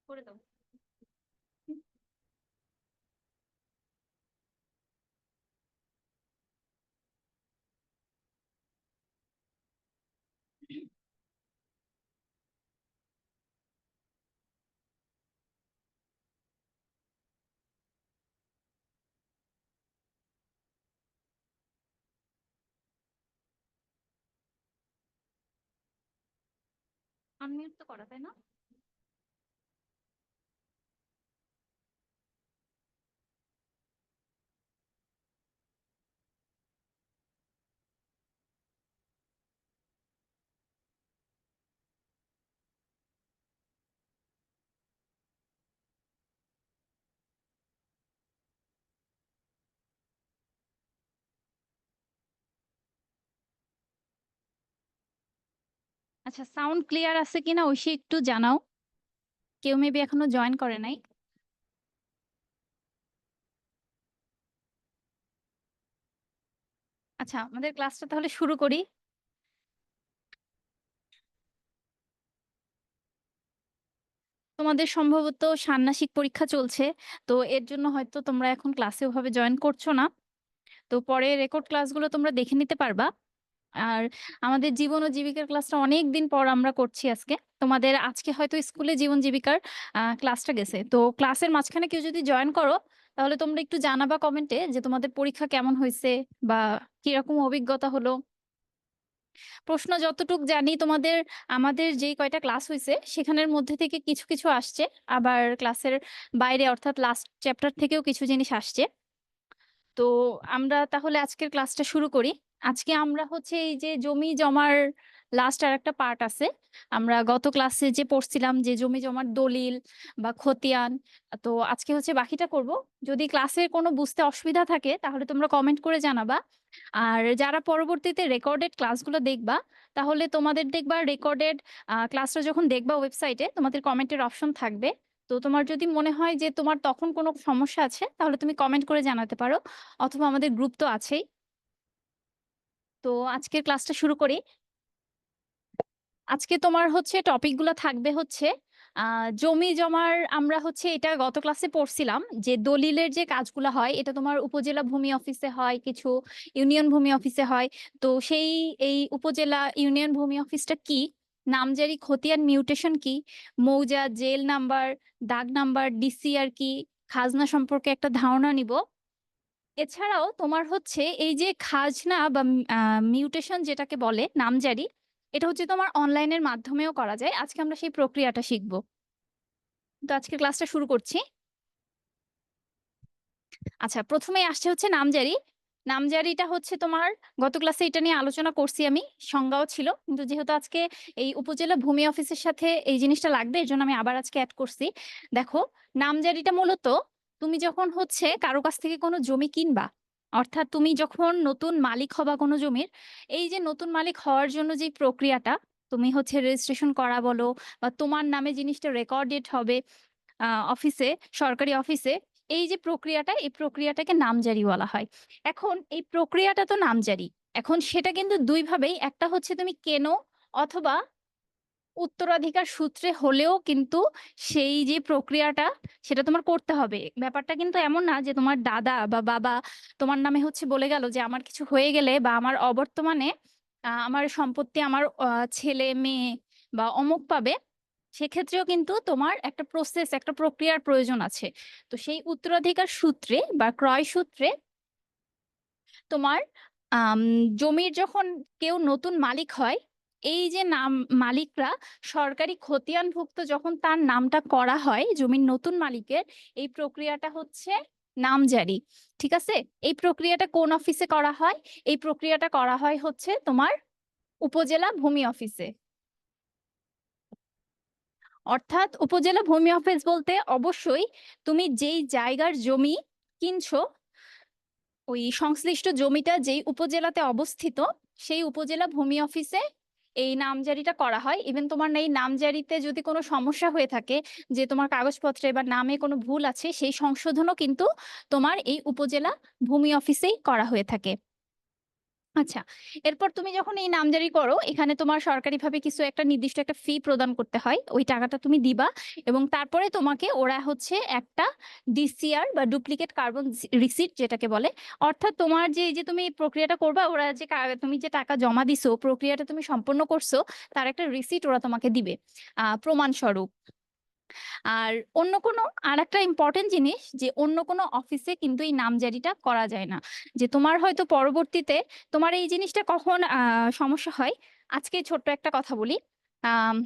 করে দাও। আনমিউট তো করা, তাই না? আচ্ছা, সাউন্ড ক্লিয়ার আছে কিনা ঐশী একটু জানাও। কেউ মেবি এখনো জয়েন করে নাই। আচ্ছা, আমাদের ক্লাসটা তাহলে শুরু করি। তোমাদের সম্ভবত ষান্মাসিক পরীক্ষা চলছে, তো এর জন্য হয়তো তোমরা এখন ক্লাসে ওভাবে জয়েন করছো না। তো পরে রেকর্ড ক্লাসগুলো তোমরা দেখে নিতে পারবা। আর আমাদের জীবন ও জীবিকার ক্লাসটা অনেক দিন পর আমরা করছি আজকে। তোমাদের আজকে হয়তো স্কুলে জীবন জীবিকার ক্লাসটা গেছে, তো ক্লাসের মাঝখানে কেউ যদি জয়েন করো তাহলে তোমরা একটু জানাবা কমেন্টে যে তোমাদের পরীক্ষা কেমন হয়েছে বা কিরকম অভিজ্ঞতা হলো। প্রশ্ন যতটুক জানি তোমাদের, আমাদের যেই কয়টা ক্লাস হয়েছে সেখানের মধ্যে থেকে কিছু কিছু আসছে, আবার ক্লাসের বাইরে অর্থাৎ লাস্ট চ্যাপ্টার থেকেও কিছু জিনিস আসছে। তো আমরা তাহলে আজকের ক্লাসটা শুরু করি। আজকে আমরা হচ্ছে এই যে জমি জমার লাস্ট আর একটা পার্ট আছে। আমরা গত ক্লাসে যে পড়ছিলাম যে জমি জমার দলিল বা খতিয়ান, তো আজকে হচ্ছে বাকিটা করব। যদি ক্লাসে কোনো বুঝতে অসুবিধা থাকে তাহলে তোমরা কমেন্ট করে জানাবা। আর যারা পরবর্তীতে রেকর্ডেড ক্লাসগুলো দেখবা, তাহলে তোমাদের দেখবা রেকর্ডেড ক্লাসটা যখন দেখবা ওয়েবসাইটে তোমাদের কমেন্টের অপশন থাকবে। তো তোমার যদি মনে হয় যে তোমার তখন কোনো সমস্যা আছে তাহলে তুমি কমেন্ট করে জানাতে পারো, অথবা আমাদের গ্রুপ তো আছেই। তো আজকের ক্লাসটা শুরু করি। আজকে তোমার হচ্ছে টপিকগুলো থাকবে হচ্ছে জমি জমার। আমরা হচ্ছে এটা গত ক্লাসে পড়ছিলাম যে দলিলের যে কাজগুলো হয় এটা তোমার উপজেলা ভূমি অফিসে হয়, কিছু ইউনিয়ন ভূমি অফিসে হয়। তো সেই এই উপজেলা ইউনিয়ন ভূমি অফিসটা কি, নামজারি খতিয়ান মিউটেশন কি, মৌজা জেল নাম্বার দাগ নাম্বার ডিসিআর কি, খাজনা সম্পর্কে একটা ধারণা নিব। এছাড়াও তোমার হচ্ছে এই যে খাজনা বা মিউটেশন যেটাকে বলে নামজারি, এটা হচ্ছে তোমার অনলাইনের মাধ্যমেও করা যায়। আজকে আমরা সেই প্রক্রিয়াটা শিখব। তো আজকে ক্লাসটা শুরু করছি। আচ্ছা, প্রথমেই আসছে হচ্ছে নামজারি। নামজারিটা হচ্ছে তোমার, গত ক্লাসে এটা নিয়ে আলোচনা করছি আমি, সংজ্ঞাও ছিল, কিন্তু যেহেতু আজকে এই উপজেলা ভূমি অফিসের সাথে এই জিনিসটা লাগবে এর জন্য আমি আবার আজকে অ্যাড করছি। দেখো, নামজারিটা মূলত তুমি যখন হচ্ছে কারো কাছ থেকে কোনো জমি কিনবা, অর্থাৎ তুমি যখন নতুন মালিক হবা কোনো জমির, এই যে নতুন মালিক হওয়ার জন্য যে প্রক্রিয়াটা, তুমি হচ্ছে রেজিস্ট্রেশন করা বলো বা তোমার নামে জিনিসটা রেকর্ডেড হবে অফিসে, সরকারি অফিসে, এই যে প্রক্রিয়াটা, এই প্রক্রিয়াটাকে নামজারি বলা হয়। এখন এই প্রক্রিয়াটা তো নামজারি। এখন সেটা কিন্তু দুই ভাবেই, একটা হচ্ছে তুমি কেনো অথবা উত্তরাধিকার সূত্রে হলেও কিন্তু সেই যে প্রক্রিয়াটা সেটা তোমার করতে হবে। ব্যাপারটা কিন্তু এমন না যে তোমার দাদা বা বাবা তোমার নামে হচ্ছে বলে গেল যে আমার কিছু হয়ে গেলে বা আমার অবর্তমানে আমার সম্পত্তি আমার ছেলে মেয়ে বা অমুক পাবে। সেক্ষেত্রেও কিন্তু তোমার একটা প্রসেস, একটা প্রক্রিয়ার প্রয়োজন আছে। তো সেই উত্তরাধিকার সূত্রে বা ক্রয় সূত্রে তোমার আম, জমির যখন কেউ নতুন মালিক হয়, এই যে নাম মালিকরা সরকারি খতিয়ানভুক্ত যখন তার নামটা করা হয় জমির নতুন মালিকের, এই প্রক্রিয়াটা হচ্ছে নামজারি। ঠিক আছে? এই প্রক্রিয়াটা কোন অফিসে করা হয়? এই প্রক্রিয়াটা করা হয় হচ্ছে তোমার উপজেলা ভূমি অফিসে। অর্থাৎ উপজেলা ভূমি অফিস বলতে অবশ্যই তুমি যেই জায়গার জমি কিনছো, ওই সংশ্লিষ্ট জমিটা যেই উপজেলাতে অবস্থিত সেই উপজেলা ভূমি অফিসে এই নামজারিটা করা হয়। ইভেন তোমার এই নামজারিতে যদি কোনো সমস্যা হয়ে থাকে, যে তোমার কাগজপত্রে বা নামে কোনো ভুল আছে, সেই সংশোধনও কিন্তু তোমার এই উপজেলা ভূমি অফিসেই করা হয়ে থাকে। আচ্ছা, এরপর তুমি যখন এই নামজারি করো, এখানে তোমার সরকারিভাবে কিছু একটা নির্দিষ্ট একটা ফি প্রদান করতে হয়। ওই টাকাটা তুমি দিবা এবং তারপরে তোমাকে ওরা হচ্ছে একটা ডিসিআর বা ডুপ্লিকেট কার্বন রিসিট যেটাকে বলে, অর্থাৎ তোমার যে এই যে তুমি এই প্রক্রিয়াটা করবা, ওরা যে তুমি যে টাকা জমা দিছো, প্রক্রিয়াটা তুমি সম্পন্ন করছো, তার একটা রিসিট ওরা তোমাকে দিবে প্রমাণস্বরূপ। আর অন্য কোনো আর একটা ইম্পর্টেন্ট জিনিস, যে অন্য কোনো অফিসে কিন্তু এই নামজারিটা করা যায় না। যে তোমার হয়তো পরবর্তীতে তোমার এই জিনিসটা কখন সমস্যা হয়, আজকে ছোট্ট একটা কথা বলি। আম,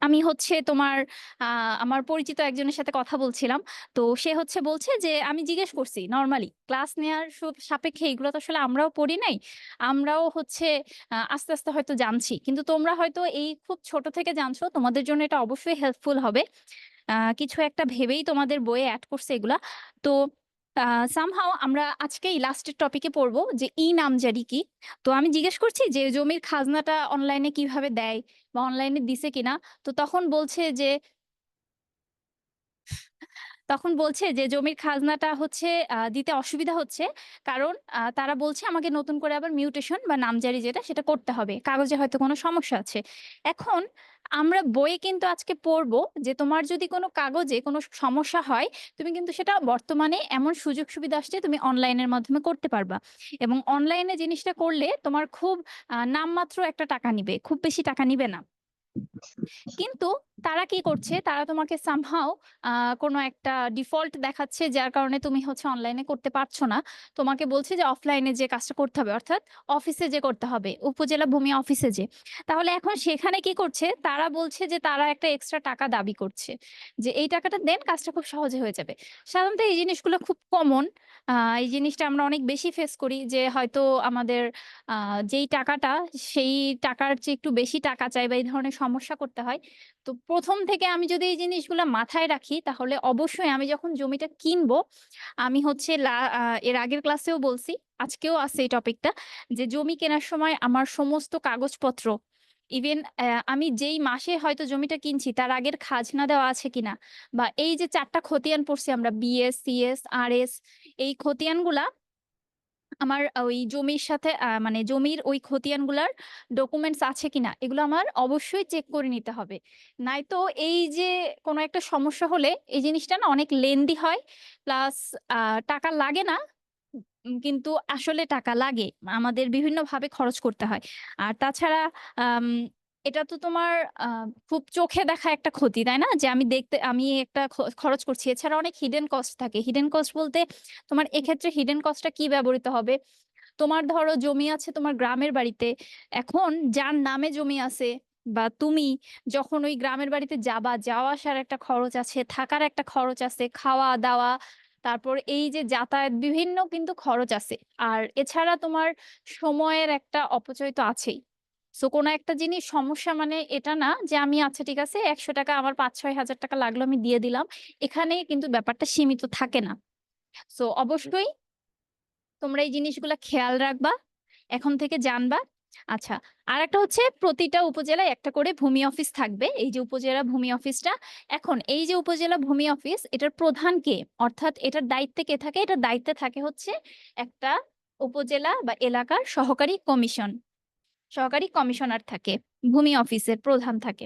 আমি হচ্ছে তোমার আমার পরিচিত একজনের সাথে কথা বলছিলাম। তো সে হচ্ছে বলছে যে, আমি জিজ্ঞেস করছি নর্মালি ক্লাস নেওয়ার সাপেক্ষে, এগুলো তো আসলে আমরাও পড়ি নাই, আমরাও হচ্ছে আস্তে আস্তে হয়তো জানছি, কিন্তু তোমরা হয়তো এই খুব ছোট থেকে জানছো, তোমাদের জন্য এটা অবশ্যই হেল্পফুল হবে। কিছু একটা ভেবেই তোমাদের বইয়ে অ্যাড করছে এগুলা। তো সামহাও আমরা আজকেই লাস্টের টপিকে পড়বো যে ই নামজারি কি। তো আমি জিজ্ঞেস করছি যে জমির খাজনাটা অনলাইনে কিভাবে দেয় বা অনলাইনে দিছে কিনা। তো তখন বলছে যে জমির খাজনাটা হচ্ছে দিতে অসুবিধা হচ্ছে, কারণ তারা বলছে আমাকে নতুন করে আবার মিউটেশন বা নামজারি যেটা সেটা করতে হবে, কাগজে হয়তো কোনো সমস্যা আছে। এখন আমরা বইয়ে কিন্তু আজকে পড়বো যে তোমার যদি কোনো কাগজে কোনো সমস্যা হয়, তুমি কিন্তু সেটা বর্তমানে এমন সুযোগ সুবিধা আসছে, তুমি অনলাইনের মাধ্যমে করতে পারবা। এবং অনলাইনে জিনিসটা করলে তোমার খুব নামমাত্র একটা টাকা নিবে, খুব বেশি টাকা নিবে না। কিন্তু তারা কি করছে, তারা তোমাকে সামহাও কোনো একটা ডিফল্ট দেখাচ্ছে, যার কারণে তুমি হচ্ছে অনলাইনে করতে পারছো না। তোমাকে বলছে যে অফলাইনে যে কাজটা করতে হবে, অর্থাৎ অফিসে যে করতে হবে, উপজেলা ভূমি অফিসে যে। তাহলে এখন সেখানে কি করছে, তারা বলছে যে তারা একটা এক্সট্রা টাকা দাবি করছে, যে এই টাকাটা দেন, কাজটা খুব সহজে হয়ে যাবে। সাধারণত এই জিনিসগুলো খুব কমন। এই জিনিসটা আমরা অনেক বেশি ফেস করি, যে হয়তো আমাদের যেই টাকাটা, সেই টাকার চেয়ে একটু বেশি টাকা চাই বা এই ধরনের সমস্যা করতে হয়। তো প্রথম থেকে আমি যদি এই জিনিসগুলো মাথায় রাখি, তাহলে অবশ্যই আমি যখন জমিটা কিনবো, আমি হচ্ছে এর আগের ক্লাসেও বলছি, আজকেও আছে এই টপিকটা, যে জমি কেনার সময় আমার সমস্ত কাগজপত্র, ইভেন আমি যেই মাসে হয়তো জমিটা কিনছি তার আগের খাজনা দেওয়া আছে কিনা, বা এই যে 4টা খতিয়ান পড়ছি আমরা, বিএস, সিএস, আরএস, এই খতিয়ানগুলা আমার ওই জমির সাথে মানে জমির ওই খতিয়ানগুলার ডকুমেন্টস আছে কিনা, এগুলো আমার অবশ্যই চেক করে নিতে হবে। নয়তো এই যে কোনো একটা সমস্যা হলে এই জিনিসটা না অনেক লেন্দি হয়, প্লাস টাকা লাগে না, কিন্তু আসলে টাকা লাগে, আমাদের বিভিন্নভাবে খরচ করতে হয়। আর তাছাড়া আম, এটা তো তোমার খুব চোখে দেখা একটা ক্ষতি, তাই না, যে আমি একটা খরচ করছি। এছাড়া অনেক হিডেন কস্ট থাকে। হিডেন কস্ট বলতে তোমার এক্ষেত্রে হিডেন কস্টটা কি ব্যবহৃত হবে, তোমার ধরো জমি আছে তোমার গ্রামের বাড়িতে, এখন যার নামে জমি আছে, বা তুমি যখন ওই গ্রামের বাড়িতে যাওয়া আসার একটা খরচ আছে, থাকার একটা খরচ আছে, খাওয়া দাওয়া, তারপর এই যে যাতায়াত, বিভিন্ন কিন্তু খরচ আছে। আর এছাড়া তোমার সময়ের একটা অপচয় তো আছেই। সো কোনো একটা জিনিস সমস্যা মানে এটা না যে আমি আচ্ছা ঠিক আছে 100 টাকা, আমার 5-6 হাজার টাকা লাগলো আমি দিয়ে দিলাম, এখানে কিন্তু ব্যাপারটা সীমিত থাকে না। সো অবশ্যই তোমরা এই জিনিসগুলা খেয়াল রাখবা, এখন থেকে জানবা। আচ্ছা, আর একটা হচ্ছে প্রতিটা উপজেলায় একটা করে ভূমি অফিস থাকবে, এই যে উপজেলা ভূমি অফিসটা। এখন এই যে উপজেলা ভূমি অফিস, এটার প্রধান কে, অর্থাৎ এটার দায়িত্বে কে থাকে, এটার দায়িত্বে থাকে হচ্ছে একটা উপজেলা বা এলাকার সহকারী কমিশনার থাকে, ভূমি অফিসের প্রধান থাকে।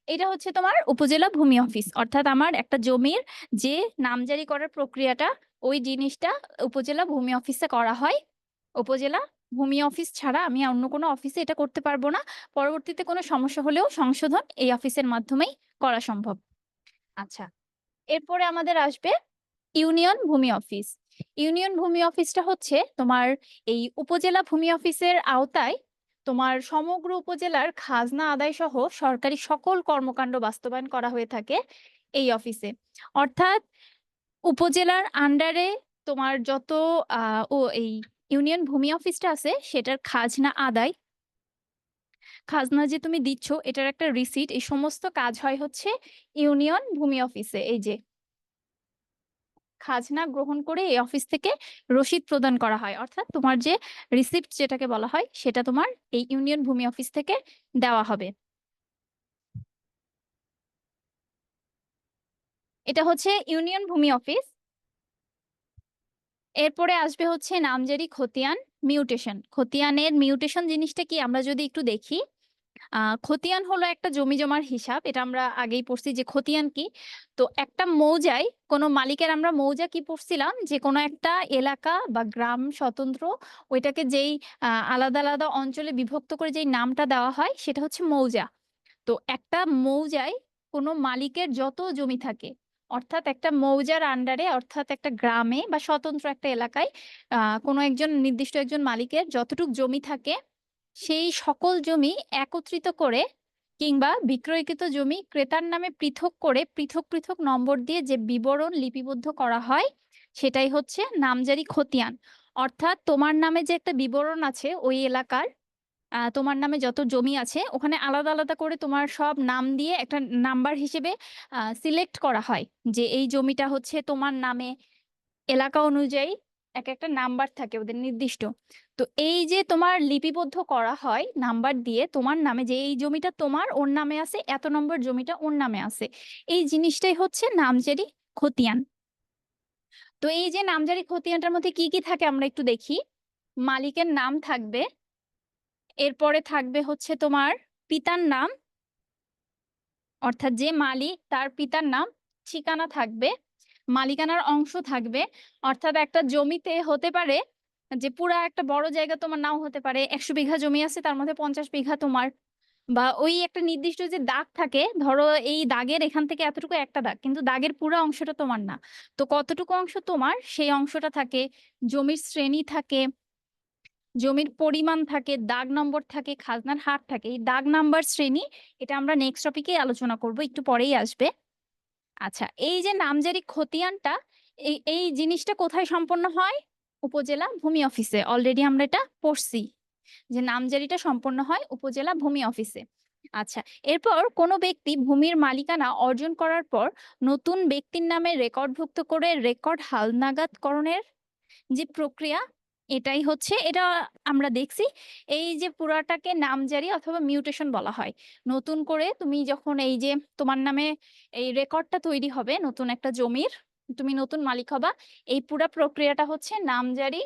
এটা হচ্ছে তোমার উপজেলা ভূমি অফিস, অর্থাৎ আমার একটা জমির যে নামজারি করার প্রক্রিয়াটা, ওই জিনিসটা উপজেলা ভূমি অফিসে করা হয়। উপজেলা ভূমি অফিস ছাড়া আমি অন্য কোনো অফিসে এটা করতে পারবো না। পরবর্তীতে কোনো সমস্যা হলেও সংশোধন এই অফিসের মাধ্যমেই করা সম্ভব। আচ্ছা, এরপরে আমাদের আসবে ইউনিয়ন ভূমি অফিস। ইউনিয়ন ভূমি অফিসটা হচ্ছে তোমার এই উপজেলা ভূমি অফিসের আওতায় তোমার সমগ্র উপজেলার খাজনা আদায় সহ সরকারি সকল কর্মকাণ্ড বাস্তবায়ন করা হয়ে থাকে এই অফিসে। অর্থাৎ উপজেলার আন্ডারে তোমার যত এই ইউনিয়ন ভূমি অফিসটা আছে, সেটার খাজনা যে তুমি দিচ্ছ, এটার একটা রিসিট, এই সমস্ত কাজ হয় হচ্ছে ইউনিয়ন ভূমি অফিসে। এই যে খাজনা গ্রহণ করে এই অফিস থেকে রসিদ প্রদান করা হয়, অর্থাৎ তোমার যে রিসিপ্ট যেটাকে বলা হয়, সেটা তোমার এই ইউনিয়ন ভূমি অফিস থেকে দেওয়া হবে। এটা হচ্ছে ইউনিয়ন ভূমি অফিস। এরপরে আসবে হচ্ছে নামজারি খতিয়ান। মিউটেশন। খতিয়ানের মিউটেশন জিনিসটা কি আমরা যদি একটু দেখি, খতিয়ান হলো একটা জমি জমার হিসাব। এটা আমরা আগেই পড়ছি যে খতিয়ান কি। তো একটা মৌজায় কোনো মালিকের আমরা মৌজা কি পড়ছিলাম যে কোনো একটা এলাকা বা গ্রাম স্বতন্ত্র ওইটাকে যেই আলাদা আলাদা অঞ্চলে বিভক্ত করে যেই নামটা দেওয়া হয় সেটা হচ্ছে মৌজা। তো একটা মৌজায় কোনো মালিকের যত জমি থাকে, অর্থাৎ একটা মৌজার আন্ডারে, অর্থাৎ একটা গ্রামে বা স্বতন্ত্র একটা এলাকায় কোনো একজন নির্দিষ্ট একজন মালিকের যতটুক জমি থাকে সেই সকল জমি একত্রিত করে কিংবা বিক্রয়কৃত জমি ক্রেতার নামে পৃথক করে পৃথক পৃথক নম্বর দিয়ে যে বিবরণ লিপিবদ্ধ করা হয় সেটাই হচ্ছে নামজারি খতিয়ান। অর্থাৎ তোমার নামে যে একটা বিবরণ আছে ওই এলাকার, তোমার নামে যত জমি আছে ওখানে আলাদা আলাদা করে তোমার সব নাম দিয়ে একটা নাম্বার হিসেবে সিলেক্ট করা হয় যে এই জমিটা হচ্ছে তোমার নামে। এলাকা অনুযায়ী এক একটা নাম্বার থাকে ওদের নির্দিষ্ট। তো এই যে তোমার লিপিবদ্ধ করা হয় নাম্বার দিয়ে তোমার নামে, যে এই জমিটা তোমার ওর নামে আছে, এত নম্বর জমিটা ওর নামে আছে, এই জিনিসটাই হচ্ছে নামজারি খতিয়ান। তো এই যে নামজারি খতিয়ানটার মধ্যে কি কি থাকে আমরা একটু দেখি। মালিকের নাম থাকবে, এরপরে থাকবে হচ্ছে তোমার পিতার নাম, অর্থাৎ যে মালিক তার পিতার নাম, ঠিকানা থাকবে, মালিকানার অংশ থাকবে। অর্থাৎ একটা জমিতে হতে পারে যে পুরা একটা বড় জায়গা তোমার নাও হতে পারে, 100 বিঘা জমি আছে তার মধ্যে 50 বিঘা তোমার, বা ওই একটা নির্দিষ্ট যে দাগ থাকে, ধরো এই দাগের এখান থেকে এতটুকু একটা দাগ, কিন্তু দাগের পুরো অংশটা তোমার না। তো কতটুকু অংশ তোমার সেই অংশটা থাকে, জমির শ্রেণী থাকে, জমির পরিমাণ থাকে, দাগ নম্বর থাকে, খাজনার হার থাকে। এই দাগ নাম্বার শ্রেণী এটা আমরা নেক্সট টপিকে আলোচনা করব, একটু পরেই আসবে। আচ্ছা, এই যে নামজারি খতিয়ানটা, এই এই জিনিসটা কোথায় সম্পন্ন হয়? উপজেলা ভূমি অফিসে। অলরেডি আমরা এটা পড়ছি যে নামজারিটা সম্পন্ন হয় উপজেলা ভূমি অফিসে। আচ্ছা, এরপর কোনো ব্যক্তি ভূমির মালিকানা অর্জন করার পর নতুন ব্যক্তির নামে রেকর্ডভুক্ত করে রেকর্ড হালনাগাদকরণের যে প্রক্রিয়া, এটাই হচ্ছে, এটা আমরা দেখছি এই যে পুরাটাকে নামজারি অথবা মিউটেশন বলা হয়। নতুন করে তুমি যখন এই যে তোমার নামে এই রেকর্ডটা তৈরি হবে নতুন একটা জমির, তুমি নতুন মালিক হবা, এই পুরা প্রক্রিয়াটা হচ্ছে নামজারি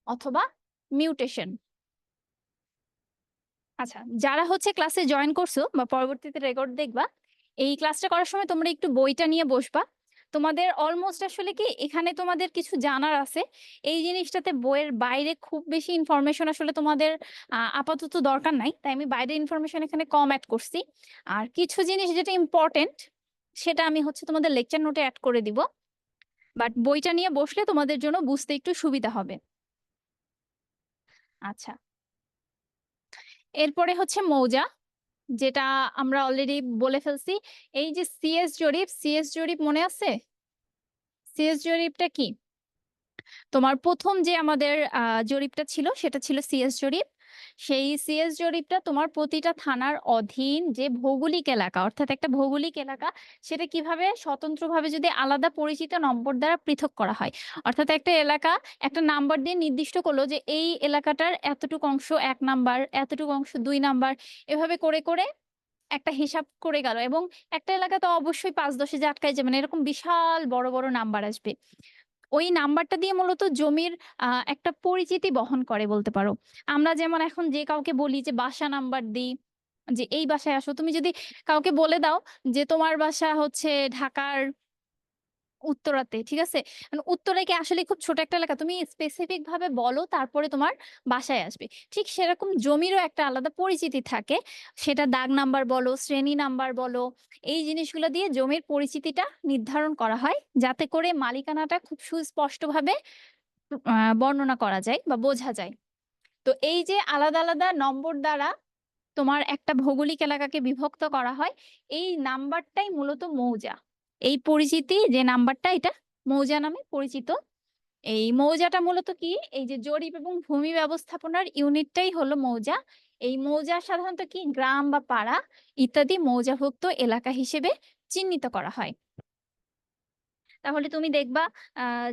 অথবা মিউটেশন। আচ্ছা, যারা হচ্ছে ক্লাসে জয়েন করছো বা পরবর্তীতে রেকর্ড দেখবা, এই ক্লাসটা করার সময় তোমরা একটু বইটা নিয়ে বসবা। তোমাদের অলমোস্ট আসলে কি এখানে তোমাদের কিছু জানার আছে, এই জিনিসটাতে বইয়ের বাইরে খুব বেশি ইনফরমেশন আসলে তোমাদের আপাতত দরকার নাই, তাই আমি বাইরের ইনফরমেশন এখানে কম অ্যাড করছি। আর কিছু জিনিস যেটা ইম্পর্টেন্ট সেটা আমি হচ্ছে তোমাদের লেকচার নোটে অ্যাড করে দিব, বাট বইটা নিয়ে বসলে তোমাদের জন্য বুঝতে একটু সুবিধা হবে। আচ্ছা, এরপরে হচ্ছে মৌজা, যেটা আমরা অলরেডি বলে ফেলছি। এই যে সিএস জরিপ, সিএস জরিপ মনে আছে? সিএস জরিপটা কি? তোমার প্রথম যে আমাদের জরিপটা ছিল সেটা ছিল সিএস জরিপ। সেই সিএস জরিপটা তোমার প্রতিটা থানার অধীন যে ভৌগোলিক এলাকা, অর্থাৎ একটা ভৌগোলিক এলাকা, সেটা কিভাবে স্বতন্ত্রভাবে যদি আলাদা পরিচিত নম্বর দ্বারা পৃথক করা হয়। অর্থাৎ একটা এলাকা একটা নাম্বার দিয়ে নির্দিষ্ট করলো যে এই এলাকাটার এতটুকু অংশ 1 নাম্বার, এতটুকু অংশ 2 নাম্বার, এভাবে করে করে একটা হিসাব করে গেল। এবং একটা এলাকা তো অবশ্যই 5-10-এ যে আটকায় যাবে না, এরকম বিশাল বড় বড় নাম্বার আসবে। ওই নাম্বারটা দিয়ে মূলত জমির একটা পরিচিতি বহন করে বলতে পারো। আমরা যেমন এখন যে কাউকে বলি যে বাসা নাম্বার দিই, যে এই বাসায় আসো, তুমি যদি কাউকে বলে দাও যে তোমার বাসা হচ্ছে ঢাকার উত্তরাতে, ঠিক আছে, মানে উত্তরা কি আসলে খুব ছোট একটা এলাকা, তুমি স্পেসিফিক ভাবে বলো তারপরে তোমার বাসায় আসবে। ঠিক সেরকম জমিরও একটা আলাদা পরিচিতি থাকে, সেটা দাগ নাম্বার বলো, শ্রেণী নাম্বার বলো, এই জিনিসগুলো দিয়ে জমির পরিচিতিটা নির্ধারণ করা হয় যাতে করে মালিকানাটা খুব সুস্পষ্টভাবে বর্ণনা করা যায় বা বোঝা যায়। তো এই যে আলাদা আলাদা নম্বর দ্বারা তোমার একটা ভৌগোলিক এলাকাকে বিভক্ত করা হয়, এই নাম্বারটাই মূলত মৌজা। এই পরিচিতি যে নাম্বারটা, এটা মৌজা নামে পরিচিত। এই মৌজাটা মূলত কি, এই যে জরিপ এবং ভূমি ব্যবস্থাপনার ইউনিটটাই হলো মৌজা। এই মৌজা সাধারণত কি গ্রাম বা পাড়া ইত্যাদি মৌজাভুক্ত এলাকা হিসেবে চিহ্নিত করা হয়। তাহলে তুমি দেখবা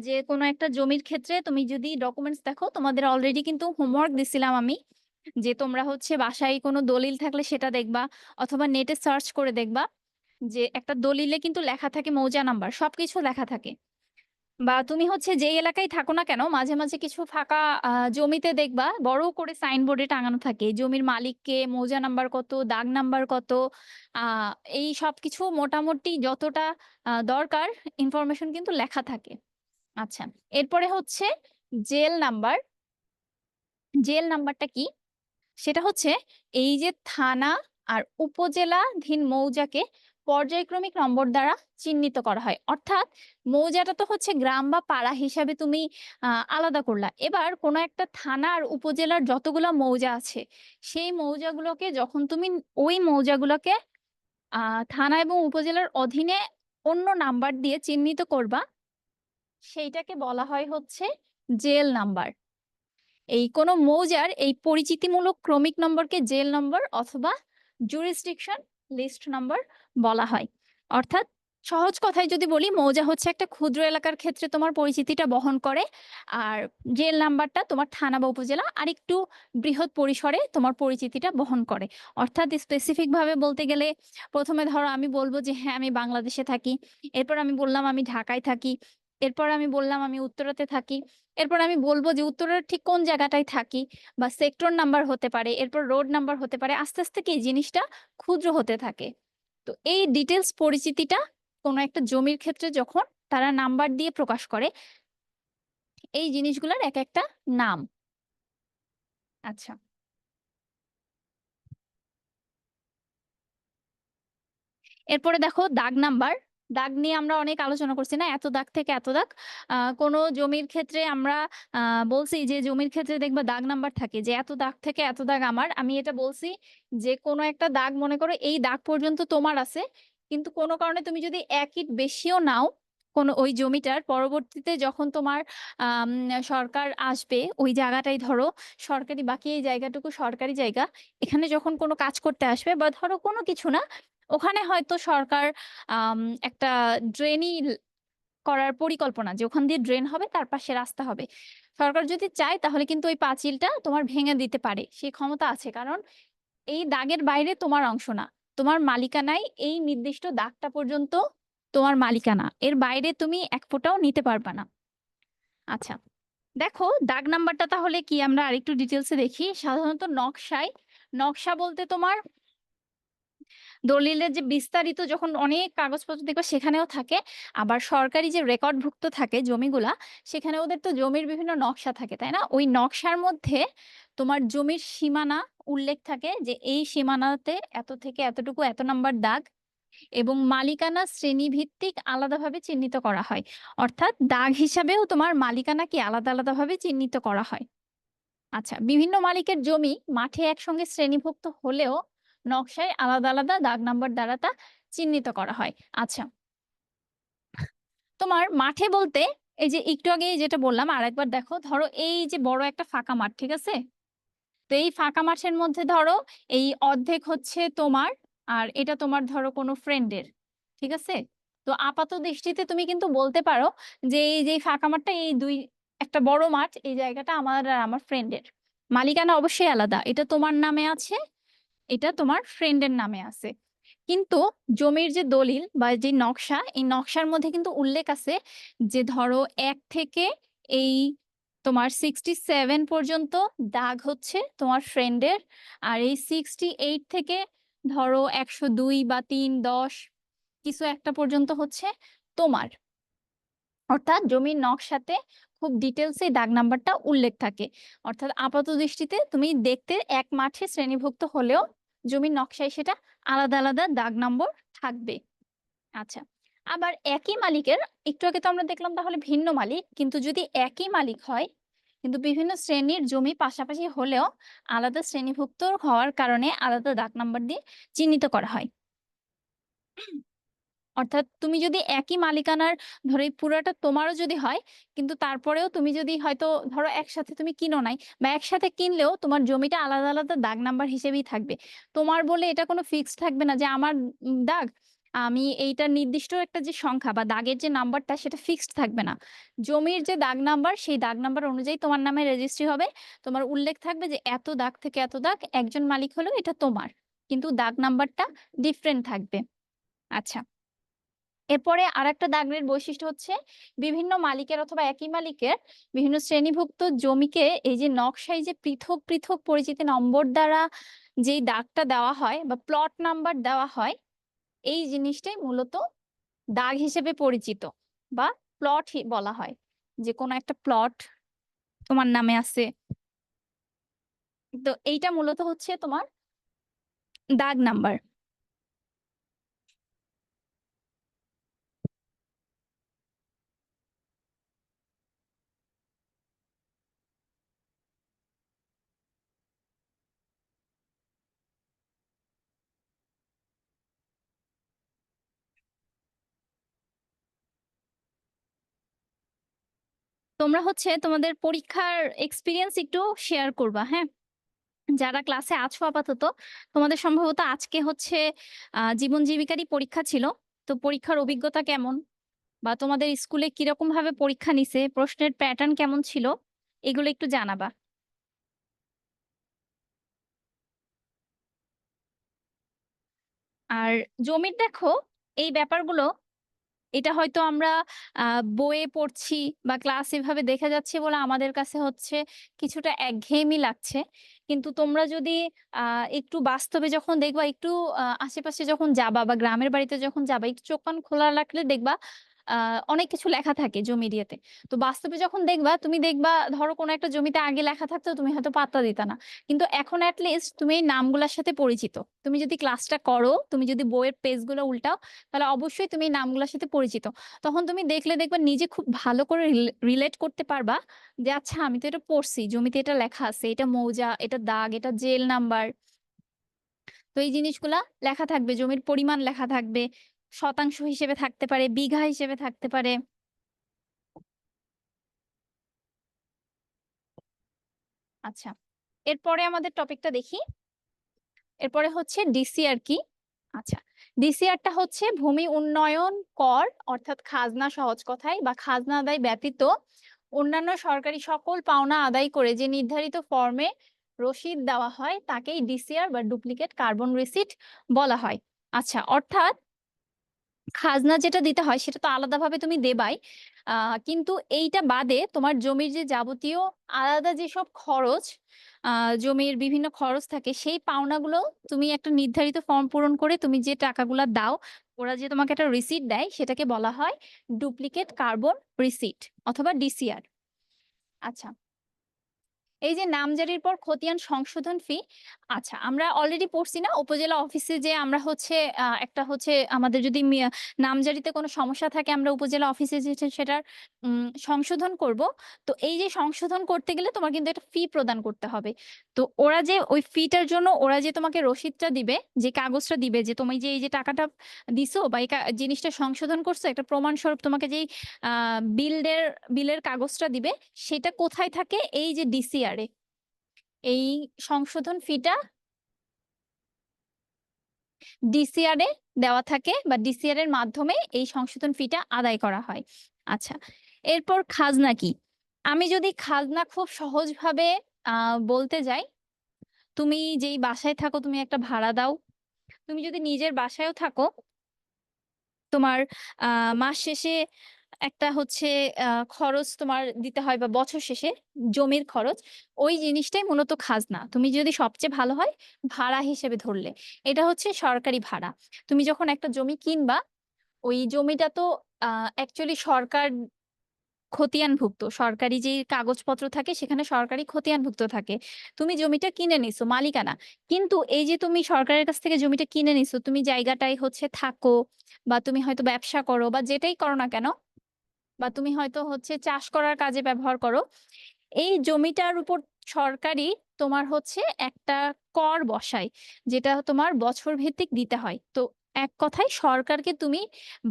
যে কোনো একটা জমির ক্ষেত্রে তুমি যদি ডকুমেন্টস দেখো, তোমাদের অলরেডি কিন্তু হোমওয়ার্ক দিছিলাম আমি, যে তোমরা হচ্ছে বাসায় কোনো দলিল থাকলে সেটা দেখবা, অথবা নেটে সার্চ করে দেখবা যে একটা দলিলে কিন্তু লেখা থাকে মৌজা নাম্বার, সবকিছু লেখা থাকে। বা তুমি হচ্ছে যেই এলাকায় থাকো না কেন, মাঝে মাঝে কিছু ফাঁকা জমিতে দেখবা বড় করে সাইনবোর্ডে টাঙানো থাকে জমির মালিককে, মৌজা নাম্বার কত, দাগ নাম্বার কত, আহ এই সব কিছু মোটামুটি যতটা দরকার ইনফরমেশন কিন্তু লেখা থাকে। আচ্ছা, এরপরে হচ্ছে জেল নাম্বার। জেল নাম্বারটা কি? সেটা হচ্ছে এই যে থানা আর উপজেলাধীন মৌজাকে পর্যায়ক্রমিক নম্বর দ্বারা চিহ্নিত করা হয়। অর্থাৎ মৌজাটা তো হচ্ছে গ্রাম বা পাড়া হিসাবে তুমি আলাদা করলা, এবার কোনো একটা থানা আর উপজেলার যতগুলা মৌজা আছে সেই মৌজাগুলোকে যখন তুমি ওই মৌজাগুলোকে থানা এবং উপজেলার অধীনে অন্য নাম্বার দিয়ে চিহ্নিত করবা, সেইটাকে বলা হয় হচ্ছে জেল নাম্বার। এই কোনো মৌজার এই পরিচিতিমূলক ক্রমিক নম্বরকে জেল নম্বর অথবা জুরিসডিকশন লিস্ট নম্বর বলা হয়। অর্থাৎ সহজ কথায় যদি বলি, মৌজা হচ্ছে একটা ক্ষুদ্র এলাকার ক্ষেত্রে তোমার পরিচিতিটা বহন করে, আর জেল নাম্বারটা তোমার থানা বা উপজেলা আরেকটু বৃহৎ পরিসরে তোমার পরিচিতিটা বহন করে। অর্থাৎ স্পেসিফিক ভাবে বলতে গেলে, প্রথমে ধরো আমি বলবো যে হ্যাঁ আমি বাংলাদেশে থাকি, এরপর আমি বললাম আমি ঢাকায় থাকি, এরপর আমি বললাম আমি উত্তরাতে থাকি, এরপর আমি বলবো যে উত্তরের ঠিক কোন জায়গাটায় থাকি, বা সেক্টর নাম্বার হতে পারে, এরপর রোড নাম্বার হতে পারে, আস্তে আস্তে কি জিনিসটা ক্ষুদ্র হতে থাকে। তো এই ডিটেলস পরিচিতিটা কোনো একটা জমির ক্ষেত্রে যখন তারা নাম্বার দিয়ে প্রকাশ করে, এই জিনিসগুলোর এক একটা নাম। আচ্ছা, এরপরে দেখো দাগ নাম্বার। দাগ নিয়ে আমরা অনেক আলোচনা করছি না, এত দাগ থেকে এত দাগ। কোনো জমির ক্ষেত্রে আমরা বলছি যে জমির ক্ষেত্রে দেখবা দাগ নাম্বার থাকে যে এত দাগ থেকে এত দাগ আমার, আমি এটা বলছি যে কোনো একটা দাগ মনে করো এই দাগ পর্যন্ত তোমার আছে, কিন্তু কোনো কারণে তুমি যদি এক ইট বেশিও নাও কোনো ওই জমিটার, পরবর্তীতে যখন তোমার আম, সরকার আসবে ওই জায়গাটাই ধরো সরকারি, বাকি এই জায়গাটুকু সরকারি জায়গা, এখানে যখন কোনো কাজ করতে আসবে বা ধরো কোনো কিছু না, ওখানে হয়তো সরকার আম, একটা ড্রেনই করার পরিকল্পনা, যে ওখান দিয়ে ড্রেন হবে তার পাশে রাস্তা হবে, সরকার যদি চায় তাহলে কিন্তু ওই পাঁচিলটা তোমার ভেঙে দিতে পারে, সেই ক্ষমতা আছে। কারণ এই দাগের বাইরে তোমার অংশ না, তোমার মালিকানায় এই নির্দিষ্ট দাগটা পর্যন্ত তোমার মালিকানা, এর বাইরে তুমি এক ফোঁটাও নিতে পারবা না। আচ্ছা, দেখো দাগ নাম্বারটা তাহলে কি আমরা আরেকটু ডিটেলসে দেখি। সাধারণত নকশায়, নকশা বলতে তোমার দলিলের যে বিস্তারিত যখন অনেক কাগজপত্র দেখবে সেখানেও থাকে, আবার সরকারি যে রেকর্ডভুক্ত থাকে জমিগুলা, সেখানে ওদের তো জমির বিভিন্ন নকশা থাকে তাই না, ওই নকশার মধ্যে তোমার জমির সীমানা উল্লেখ থাকে যে এই সীমানাতে এত থেকে এতটুকু এত নাম্বার দাগ, এবং মালিকানা শ্রেণী ভিত্তিক আলাদাভাবে চিহ্নিত করা হয়। অর্থাৎ দাগ হিসাবেও তোমার মালিকানা কি আলাদা আলাদাভাবে চিহ্নিত করা হয়। আচ্ছা, বিভিন্ন মালিকের জমি মাঠে একসঙ্গে শ্রেণীভুক্ত হলেও নকশায় আলাদা আলাদা দাগ নাম্বার দ্বারা তা চিহ্নিত করা হয়। আচ্ছা, তোমার মাঠে বলতে এই যে একটু আগে যেটা বললাম আরেকবার দেখো, ধরো এই যে বড় একটা ফাঁকা মাঠ, ঠিক আছে? তো এই ফাঁকা মাঠের মধ্যে ধরো এই অর্ধেক হচ্ছে তোমার, আর এটা তোমার ধরো কোনো ফ্রেন্ডের, ঠিক আছে? তো আপাত দৃষ্টিতে তুমি কিন্তু বলতে পারো যে এই যে ফাঁকা মাঠটা, এই দুই একটা বড় মাঠ, এই জায়গাটা আমার আর আমার ফ্রেন্ডের, মালিকানা অবশ্যই আলাদা, এটা তোমার নামে আছে, এটা তোমার ফ্রেন্ডের নামে আছে। কিন্তু জমির যে দলিল বা যে নকশা, এই নকশার মধ্যে কিন্তু উল্লেখ আছে যে ধরো এক থেকে এই তোমার 67 পর্যন্ত দাগ হচ্ছে তোমার ফ্রেন্ডের, আর এই 68 থেকে ধরো 102 বা 310 কিছু একটা পর্যন্ত হচ্ছে তোমার। অর্থাৎ জমির নকশাতে খুব ডিটেলসে দাগ নাম্বারটা উল্লেখ থাকে। অর্থাৎ আপাত দৃষ্টিতে তুমি দেখতে এক মাঠে শ্রেণীভুক্ত হলেও জমির নকশায় সেটা আলাদা আলাদা দাগ নম্বর থাকবে। আচ্ছা, আবার একই মালিকের, একটু আগে তো আমরা দেখলাম তাহলে ভিন্ন মালিক, কিন্তু যদি একই মালিক হয় কিন্তু বিভিন্ন শ্রেণীর জমি পাশাপাশি হলেও আলাদা শ্রেণীভুক্ত হওয়ার কারণে আলাদা দাগ নাম্বার দিয়ে চিহ্নিত করা হয়। অর্থাৎ তুমি যদি একই মালিকানার, ধরো এই পুরাটা তোমারও যদি হয়, কিন্তু তারপরেও তুমি যদি হয়তো ধরো একসাথে তুমি কিনো নাই, বা একসাথে কিনলেও তোমার জমিটা আলাদা আলাদা দাগ নাম্বার হিসেবেই থাকবে, তোমার বলে এটা কোনো ফিক্সড থাকবে না যে আমার দাগ, আমি এইটার নির্দিষ্ট একটা যে সংখ্যা বা দাগের যে নাম্বারটা সেটা ফিক্সড থাকবে না। জমির যে দাগ নাম্বার সেই দাগ নাম্বার অনুযায়ী তোমার নামে রেজিস্ট্রি হবে, তোমার উল্লেখ থাকবে যে এত দাগ থেকে এত দাগ, একজন মালিক হলেও এটা তোমার, কিন্তু দাগ নাম্বারটা ডিফারেন্ট থাকবে। আচ্ছা, এরপরে আরেকটা দাগের বৈশিষ্ট্য হচ্ছে বিভিন্ন মালিকের অথবা একই মালিকের বিভিন্ন শ্রেণীভুক্ত জমিকে এই যে নকশায় যে পৃথক পৃথক পরিচিতি নম্বর দ্বারা যেই দাগটা দেওয়া হয় বা প্লট নাম্বার দেওয়া হয়, এই জিনিসটাই মূলত দাগ হিসেবে পরিচিত বা প্লট বলা হয়। যে কোনো একটা প্লট তোমার নামে আছে, তো এইটা মূলত হচ্ছে তোমার দাগ নাম্বার। তোমরা হচ্ছে তোমাদের পরীক্ষার এক্সপিরিয়েন্স একটু শেয়ার করবা, হ্যাঁ? যারা ক্লাসে আছো আপাতত, তোমাদের সম্ভবত আজকে হচ্ছে জীবন জীবিকারই পরীক্ষা ছিল। তো পরীক্ষার অভিজ্ঞতা কেমন, বা তোমাদের স্কুলে কিরকম ভাবে পরীক্ষা নিছে, প্রশ্নের প্যাটার্ন কেমন ছিল, এগুলো একটু জানাবা। আর জমির দেখো এই ব্যাপারগুলো, এটা হয়তো আমরা বইয়ে পড়ছি বা ক্লাস এভাবে দেখে যাচ্ছি বলে আমাদের কাছে হচ্ছে কিছুটা একঘেয়েমি লাগছে। কিন্তু তোমরা যদি একটু বাস্তবে যখন দেখবা, একটু আশেপাশে যখন যাবা বা গ্রামের বাড়িতে যখন যাবা, একটু চোখ কান খোলা রাখলে দেখবা অনেক কিছু লেখা থাকে জমি দিয়েতে। তো বাস্তবে যখন দেখবা, তুমি দেখবা ধরো কোনো একটা জমিতে আগে লেখা থাকতো, তুমি হয়তো পাত্তা দিতা না, কিন্তু এখন লিস্ট তুমি এই নামগুলোর সাথে পরিচিত। তুমি যদি ক্লাসটা করো, তুমি যদি বইয়ের পেজগুলো উল্টাও, তাহলে অবশ্যই তুমি এই নামগুলোর সাথে পরিচিত। তখন তুমি দেখলে দেখবা নিজে খুব ভালো করে রিলেট করতে পারবা যে আচ্ছা আমি তো এটা পড়ছি, জমিতে এটা লেখা আছে, এটা মৌজা, এটা দাগ, এটা জেল নাম্বার। তো এই জিনিসগুলা লেখা থাকবে, জমির পরিমাণ লেখা থাকবে, শতাংশ হিসেবে থাকতে পারে, বিঘা হিসেবে থাকতে পারে। আচ্ছা, এরপরে আমাদের টপিকটা দেখি। এরপরে হচ্ছে ডিসিআর কি। আচ্ছা, ডিসিআরটা হচ্ছে ভূমি উন্নয়ন কর, অর্থাৎ খাজনা সহজ কথায়, বা খাজনা আদায় ব্যতীত অন্যান্য সরকারি সকল পাওনা আদায় করে যে নির্ধারিত ফর্মে রসিদ দেওয়া হয় তাকেই ডিসিআর বা ডুপ্লিকেট কার্বন রিসিট বলা হয়। আচ্ছা, অর্থাৎ খাজনা যেটা দিতে হয় সেটা তো আলাদাভাবে তুমি দেবাই, কিন্তু এইটা বাদে তোমার জমির যে যাবতীয় আলাদা যেসব খরচ, জমির বিভিন্ন খরচ থাকে, সেই পাওনাগুলো তুমি একটা নির্ধারিত ফর্ম পূরণ করে তুমি যে টাকাগুলো দাও, ওরা যে তোমাকে একটা রিসিট দেয়, সেটাকে বলা হয় ডুপ্লিকেট কার্বন রিসিট অথবা ডিসিআর। আচ্ছা, এই যে নামজারির পর খতিয়ান সংশোধন ফি। আচ্ছা, আমরা অলরেডি পড়ছি না উপজেলা অফিসে যে আমরা হচ্ছে একটা হচ্ছে আমাদের যদি নামজারিতে কোনো সমস্যা থাকে, আমরা উপজেলা অফিসে যে সেটার সংশোধন করব। তো এই যে সংশোধন করতে গেলে তোমার কিন্তু একটা ফি প্রদান করতে হবে। তো ওরা যে ওই ফিটার জন্য ওরা যে তোমাকে রসিদটা দিবে, যে কাগজটা দিবে, যে তুমি যে এই যে টাকাটা দিছো বা এই জিনিসটা সংশোধন করছো, একটা প্রমাণস্বরূপ তোমাকে যেই বিলের বিলের কাগজটা দিবে, সেটা কোথায় থাকে? এই যে ডিসিআর এ এই সংশোধন ফিটা ডিসিআর এ দেওয়া থাকে, বা ডিসিআর এর মাধ্যমে এই সংশোধন ফিটা আদায় করা হয়। আচ্ছা, এরপর খাজনা কি। আমি যদি খাজনা খুব সহজভাবে বলতে যাই, তুমি যেই বাসায় থাকো, তুমি একটা ভাড়া দাও। তুমি যদি নিজের বাসায়ও থাকো, তোমার মাস শেষে একটা হচ্ছে খরচ তোমার দিতে হয়, বা বছর শেষে জমির খরচ, ওই জিনিসটাই মূলত খাজনা। তুমি যদি সবচেয়ে ভালো হয় ভাড়া হিসেবে ধরলে, এটা হচ্ছে সরকারি ভাড়া। তুমি যখন একটা জমি কিনবা, ওই জমিটা তো অ্যাকচুয়ালি সরকার খতিয়ানভুক্ত, সরকারি যে কাগজপত্র থাকে সেখানে সরকারি খতিয়ানভুক্ত থাকে। তুমি জমিটা কিনে নিছো, মালিকানা। কিন্তু এই যে তুমি সরকারের কাছ থেকে জমিটা কিনে নিছো, তুমি জায়গাটাই হচ্ছে থাকো, বা তুমি হয়তো ব্যবসা করো, বা যেটাই করো না কেন, বা তুমি হয়তো হচ্ছে চাষ করার কাজে ব্যবহার করো, এই জমিটার উপর সরকারি তোমার হচ্ছে একটা কর বসায়, যেটা তোমার বছর ভিত্তিক দিতে হয়। তো এক কথায় সরকারকে তুমি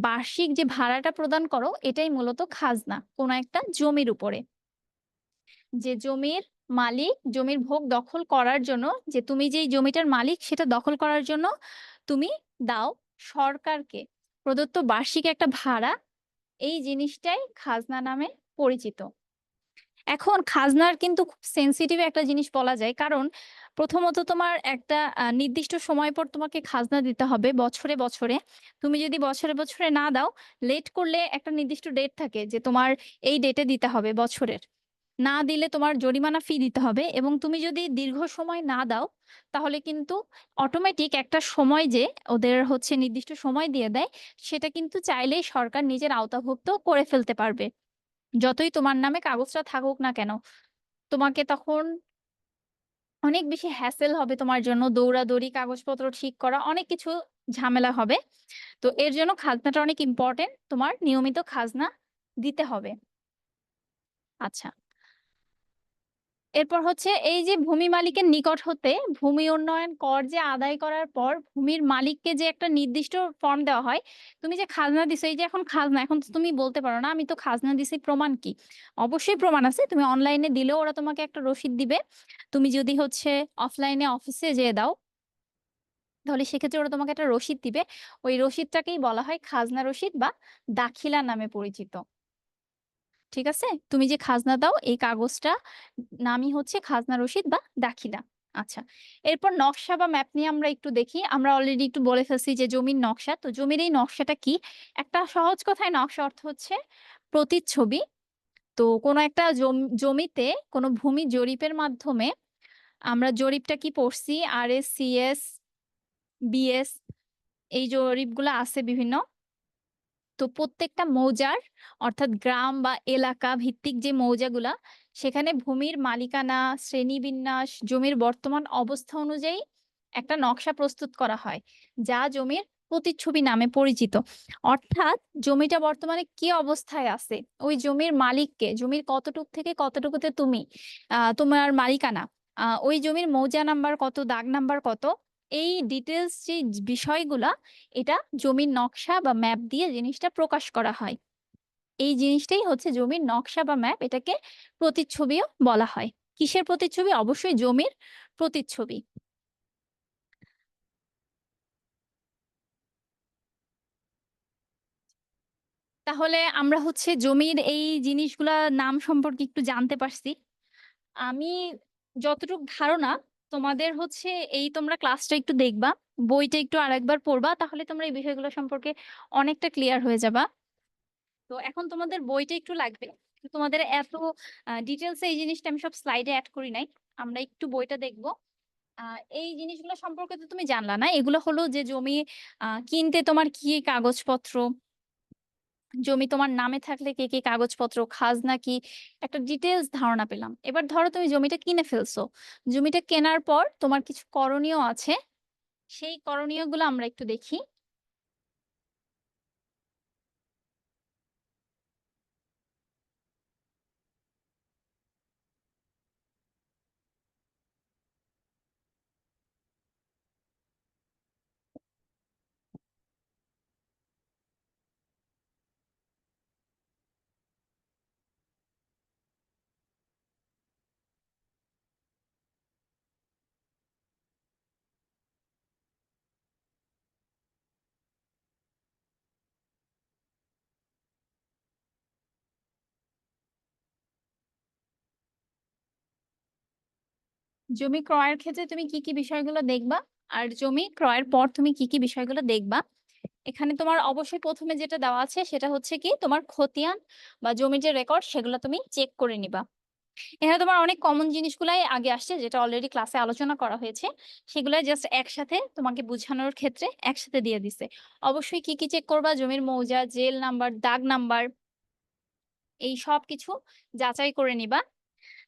বার্ষিক যে ভাড়াটা প্রদান করো, এটাই মূলত খাজনা কোনো একটা জমির উপরে। যে জমির মালিক জমির ভোগ দখল করার জন্য, যে তুমি যেই জমিটার মালিক সেটা দখল করার জন্য তুমি দাও সরকারকে প্রদত্ত বার্ষিক একটা ভাড়া, এই জিনিসটাই খাজনা নামে পরিচিত। এখন খাজনার কিন্তু খুব সেনসিটিভ একটা জিনিস বলা যায়, কারণ প্রথমত তোমার একটা নির্দিষ্ট সময় পর তোমাকে খাজনা দিতে হবে বছরে বছরে। তুমি যদি বছরে বছরে না দাও, লেট করলে একটা নির্দিষ্ট ডেট থাকে যে তোমার এই ডেটে দিতে হবে বছরের, না দিলে তোমার জরিমানা ফি দিতে হবে। এবং তুমি যদি দীর্ঘ সময় না দাও, তাহলে কিন্তু অটোমেটিক একটা সময় যে ওদের হচ্ছে নির্দিষ্ট সময় দিয়ে দেয়, সেটা কিন্তু চাইলেই সরকার নিজের আওতাভুক্ত করে ফেলতে পারবে, যতই তোমার নামে কাগজটা থাকুক না কেন। তোমাকে তখন অনেক বেশি হ্যাসেল হবে, তোমার জন্য দৌড়াদৌড়ি, কাগজপত্র ঠিক করা, অনেক কিছু ঝামেলা হবে। তো এর জন্য খাজনাটা অনেক ইম্পর্টেন্ট, তোমার নিয়মিত খাজনা দিতে হবে। আচ্ছা, এরপর হচ্ছে এই যে ভূমি মালিকের নিকট হতে ভূমি উন্নয়ন কর যে আদায় করার পর ভূমির মালিককে যে একটা নির্দিষ্ট ফর্ম দেওয়া হয়। তুমি যে খাজনা দিছো, এই যে এখন খাজনা, এখন তো তুমি বলতে পারো না আমি তো খাজনা দিছি, প্রমাণ কি? অবশ্যই প্রমাণ আছে, তুমি অনলাইনে দিলেও ওরা তোমাকে একটা রসিদ দিবে। তুমি যদি হচ্ছে অফলাইনে অফিসে যেয়ে দাও, তাহলে সেক্ষেত্রে ওরা তোমাকে একটা রসিদ দিবে। ওই রসিদটাকেই বলা হয় খাজনা রসিদ বা দাখিলা নামে পরিচিত। ঠিক আছে, তুমি যে খাজনা দাও এই কাগজটা নামই হচ্ছে খাজনা রসিদ বা দাখিলা। আচ্ছা, এরপর নকশা বা ম্যাপ নিয়ে আমরা একটু দেখি। আমরা অলরেডি একটু বলে ফেলছি যে জমির নকশা, তো জমির এই নকশাটা কি? একটা সহজ কথায় নকশা অর্থ হচ্ছে প্রতিচ্ছবি। তো কোনো একটা জমিতে কোনো ভূমি জরিপের মাধ্যমে, আমরা জরিপটা কি পড়ছি, RS CS BS, এই জরিপগুলো আছে বিভিন্ন। তো প্রত্যেকটা মৌজার, অর্থাৎ গ্রাম বা এলাকা ভিত্তিক যে মৌজাগুলা, সেখানে ভূমির মালিকানা, শ্রেণীবিন্যাস, জমির বর্তমান অবস্থা অনুযায়ী একটা নকশা প্রস্তুত করা হয়, যা জমির প্রতিচ্ছবি নামে পরিচিত। অর্থাৎ জমিটা বর্তমানে কি অবস্থায় আছে, ওই জমির মালিককে, জমির কতটুক থেকে কতটুকুতে তুমি তোমার মালিকানা, ওই জমির মৌজা নাম্বার কত, দাগ নাম্বার কত, এই ডিটেলস যে বিষয়গুলা, এটা জমির নকশা বা ম্যাপ দিয়ে জিনিসটা প্রকাশ করা হয়। এই জিনিসটাই হচ্ছে জমির নকশা বা ম্যাপ, এটাকে প্রতিচ্ছবিও বলা হয়। কিসের প্রতিচ্ছবি? অবশ্যই জমির প্রতিচ্ছবি। তাহলে আমরা হচ্ছে জমির এই জিনিসগুলা নাম সম্পর্কে একটু জানতে পারছি। আমি যতটুকু ধারণা, তোমাদের হচ্ছে এই তোমরা ক্লাসটা একটু দেখবা, বইটা একটু আরেকবার পড়বা, তাহলে তোমরা এই বিষয়গুলো সম্পর্কে অনেকটা ক্লিয়ার হয়ে যাবা। তো এখন তোমাদের বইটা একটু লাগবে। তো তোমাদের এত ডিটেলসে এই জিনিসটা আমি সব স্লাইডে অ্যাড করি নাই, আমরা একটু বইটা দেখবো। এই জিনিসগুলো সম্পর্কে তো তুমি জানলা না, এগুলো হলো যে জমি কিনতে তোমার কি কাগজপত্র, জমি তোমার নামে থাকলে কি কি কাগজপত্র, খাজনা কি, একটা ডিটেলস ধারণা পেলাম। এবার ধরো তুমি জমিটা কিনে ফেলছো, জমিটা কেনার পর তোমার কিছু করণীয় আছে, সেই করণীয়গুলো আমরা একটু দেখি। জমি ক্রয়ের ক্ষেত্রে তুমি কি কি বিষয়গুলো দেখবা, আর জমি ক্রয়ের পর তুমি কি কি বিষয়গুলো দেখবা? এখানে তোমার অবশ্যই প্রথমে যেটা দেওয়া আছে সেটা হচ্ছে কি তোমার খতিয়ান বা জমির যে রেকর্ড, সেগুলো তুমি চেক করে নিবা। এখানে তোমার অনেক কমন জিনিসগুলাই আগে আসছে, যেটা অলরেডি ক্লাসে আলোচনা করা হয়েছে, সেগুলো জাস্ট একসাথে তোমাকে বোঝানোর ক্ষেত্রে একসাথে দিয়ে দিছে। অবশ্যই কি কি চেক করবা, জমির মৌজা, জেল নাম্বার, দাগ নাম্বার, এই সব কিছু যাচাই করে নিবা।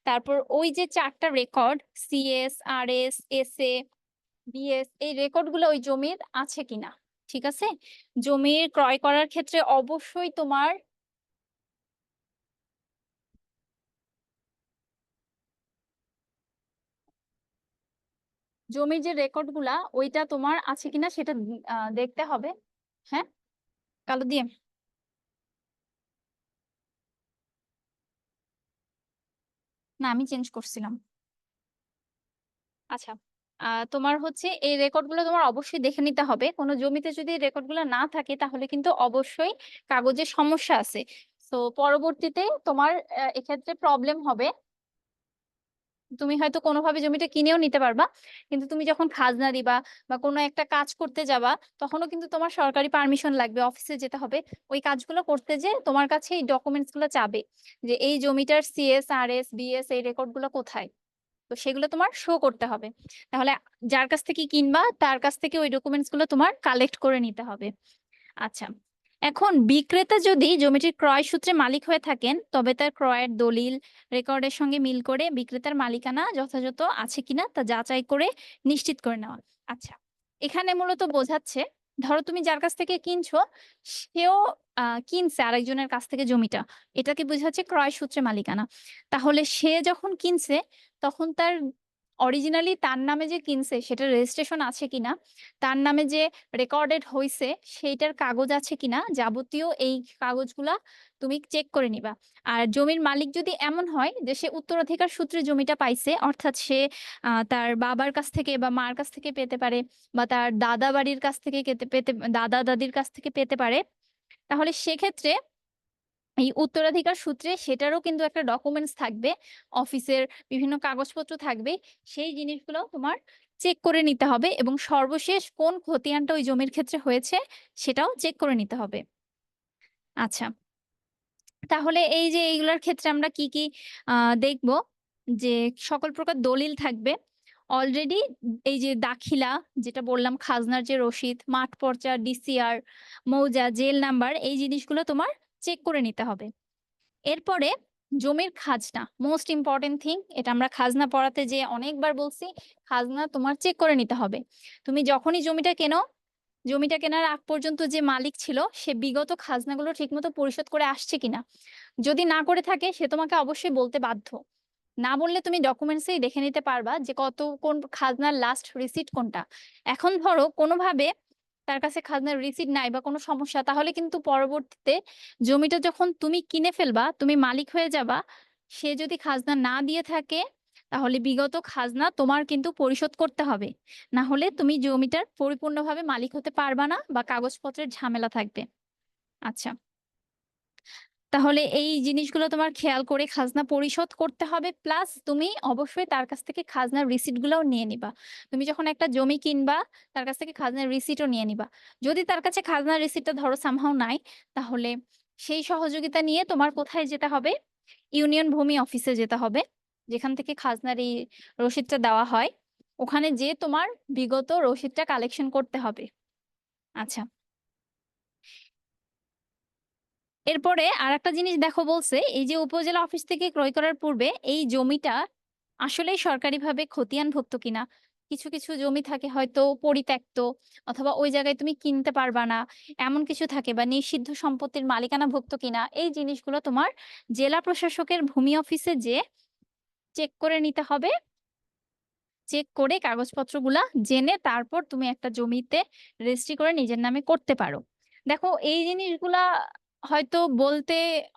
তারপর ওই যে চারটা record, CS RS SA BS, এই রেকর্ড গুলো ওই জমির আছে কিনা। ঠিক আছে, জমির ক্রয় করার ক্ষেত্রে অবশ্যই তোমার জমির যে রেকর্ড গুলা ওইটা তোমার আছে কিনা সেটা দেখতে হবে। হ্যাঁ, কালো দিয়ে, না আমি চেঞ্জ করছিলাম। আচ্ছা, তোমার হচ্ছে এই রেকর্ড গুলো তোমার অবশ্যই দেখে নিতে হবে। কোনো জমিতে যদি রেকর্ড গুলো না থাকে, তাহলে কিন্তু অবশ্যই কাগজের সমস্যা আছে। তো পরবর্তীতে তোমার এক্ষেত্রে প্রবলেম হবে। তুমি হয়তো কোনোভাবে জমিটা কিনেও নিতে পারবা, কিন্তু তুমি যখন খাজনা দিবা বা কোনো একটা কাজ করতে যাবা, তখনও কিন্তু তোমার সরকারি পারমিশন লাগবে, অফিসে যেতে হবে। ওই কাজগুলো করতে যে তোমার কাছে এই ডকুমেন্টস গুলো চাবে, যে এই জমিটার সিএস আরএস বিএস এই রেকর্ড গুলো কোথায়। তো সেগুলো তোমার শো করতে হবে। তাহলে যার কাছ থেকে কিনবা তার কাছ থেকে ওই ডকুমেন্টস গুলো তোমার কালেক্ট করে নিতে হবে। আচ্ছা, এখন বিক্রেতা যদি জমিটির ক্রয় সূত্রে মালিক হয়ে থাকেন, তবে তার ক্রয়ের দলিল রেকর্ডের সঙ্গে মিল করে বিক্রেতার মালিকানা যথাযথ আছে কিনা তা যাচাই করে নিশ্চিত করে নেওয়া। আচ্ছা, এখানে মূলত বোঝাচ্ছে, ধরো তুমি যার কাছ থেকে কিনছো, সেও কিনছে আরেকজনের কাছ থেকে জমিটা, এটাকে বোঝাচ্ছে ক্রয় সূত্রে মালিকানা। তাহলে সে যখন কিনছে, তখন তার অরিজিনালি তার নামে যে কিনছে সেটা রেজিস্ট্রেশন আছে কিনা, তার নামে যে রেকর্ডেড হয়েছে সেইটার কাগজ আছে কিনা, যাবতীয় এই কাগজগুলা তুমি চেক করে নিবা। আর জমির মালিক যদি এমন হয় যে সে উত্তরাধিকার সূত্রে জমিটা পাইছে, অর্থাৎ সে তার বাবার কাছ থেকে বা মার কাছ থেকে পেতে পারে, বা তার দাদা বাড়ির কাছ থেকে পেতে দাদা দাদির কাছ থেকে পেতে পারে, তাহলে সেক্ষেত্রে এই উত্তরাধিকার সূত্রে সেটারও কিন্তু একটা ডকুমেন্টস থাকবে, অফিসের বিভিন্ন কাগজপত্র থাকবে। সেই জিনিসগুলো তোমার চেক করে নিতে হবে, এবং সর্বশেষ কোন খতিয়ানটা ওই জমির ক্ষেত্রে হয়েছে সেটাও চেক করে নিতে হবে। আচ্ছা, তাহলে এই যে এইগুলোর ক্ষেত্রে আমরা কি কি দেখব, যে সকল প্রকার দলিল থাকবে অলরেডি। এই যে দাখিলা, যেটা বললাম, খাজনার যে রসিদ, মাঠ পর্চা, ডিসিআর, মৌজা, জেল নাম্বার, এই জিনিসগুলো তোমার চেক করে নিতে হবে। এরপরে জমির খাজনা, মোস্ট ইম্পর্টেন্ট থিং, এটা আমরা খাজনা পড়াতে যে অনেকবার বলছি, খাজনা তোমার চেক করে নিতে হবে। তুমি যখনই জমিটা কেনো, জমিটা কেনার আগ পর্যন্ত যে মালিক ছিল সে বিগত খাজনাগুলো ঠিকমতো পরিশোধ করে আসছে কিনা। যদি না করে থাকে, সে তোমাকে অবশ্যই বলতে বাধ্য। না বললে তুমি ডকুমেন্টসেই দেখে নিতে পারবা যে কত কোন খাজনার লাস্ট রিসিট কোনটা। এখন ধরো কোনোভাবে তার কাছে খাজনার রিসিট নাই বা কোনো সমস্যা, তাহলে কিন্তু পরবর্তীতে জমিটা যখন তুমি কিনে ফেলবা, তুমি মালিক হয়ে যাবা, সে যদি খাজনা না দিয়ে থাকে, তাহলে বিগত খাজনা তোমার কিন্তু পরিশোধ করতে হবে। না হলে তুমি জমিটার পরিপূর্ণভাবে মালিক হতে পারবা না, বা কাগজপত্রের ঝামেলা থাকবে। আচ্ছা, তাহলে এই জিনিসগুলো তোমার খেয়াল করে খাজনা পরিশোধ করতে হবে, প্লাস তুমি অবশ্যই তার কাছ থেকে খাজনার রিসিট গুলাও নিয়ে নিবা। তুমি যখন একটা জমি কিনবা, তার কাছ থেকে খাজনার রিসিটও নিয়ে নিবা। যদি তার কাছে খাজনার রিসিটটা ধরো সামহাও নাই, তাহলে সেই সহযোগিতা নিয়ে তোমার কোথায় যেতে হবে, ইউনিয়ন ভূমি অফিসে যেতে হবে, যেখান থেকে খাজনার এই রসিদটা দেওয়া হয়। ওখানে যে তোমার বিগত রসিদটা কালেকশন করতে হবে। আচ্ছা, এরপরে আর একটা জিনিস দেখো, বলছে এই যে উপজেলা অফিস থেকে ক্রয় করার পূর্বে এই জমিটা আসলেই সরকারিভাবে খতিয়ানভুক্ত কিনা। কিছু কিছু জমি থাকে হয়তো পরিত্যক্ত, অথবা ওই জায়গায় তুমি কিনতে পারবা না, এমন কিছু থাকে, বা নিষিদ্ধ সম্পত্তির মালিকানাভুক্ত কিনা। এই জিনিসগুলো তোমার জেলা প্রশাসকের ভূমি অফিসে যে চেক করে নিতে হবে। চেক করে কাগজপত্রগুলা জেনে তারপর তুমি একটা জমিতে রেজিস্ট্রি করে নিজের নামে করতে পারো। দেখো, এই জিনিসগুলা হয়তো বলতে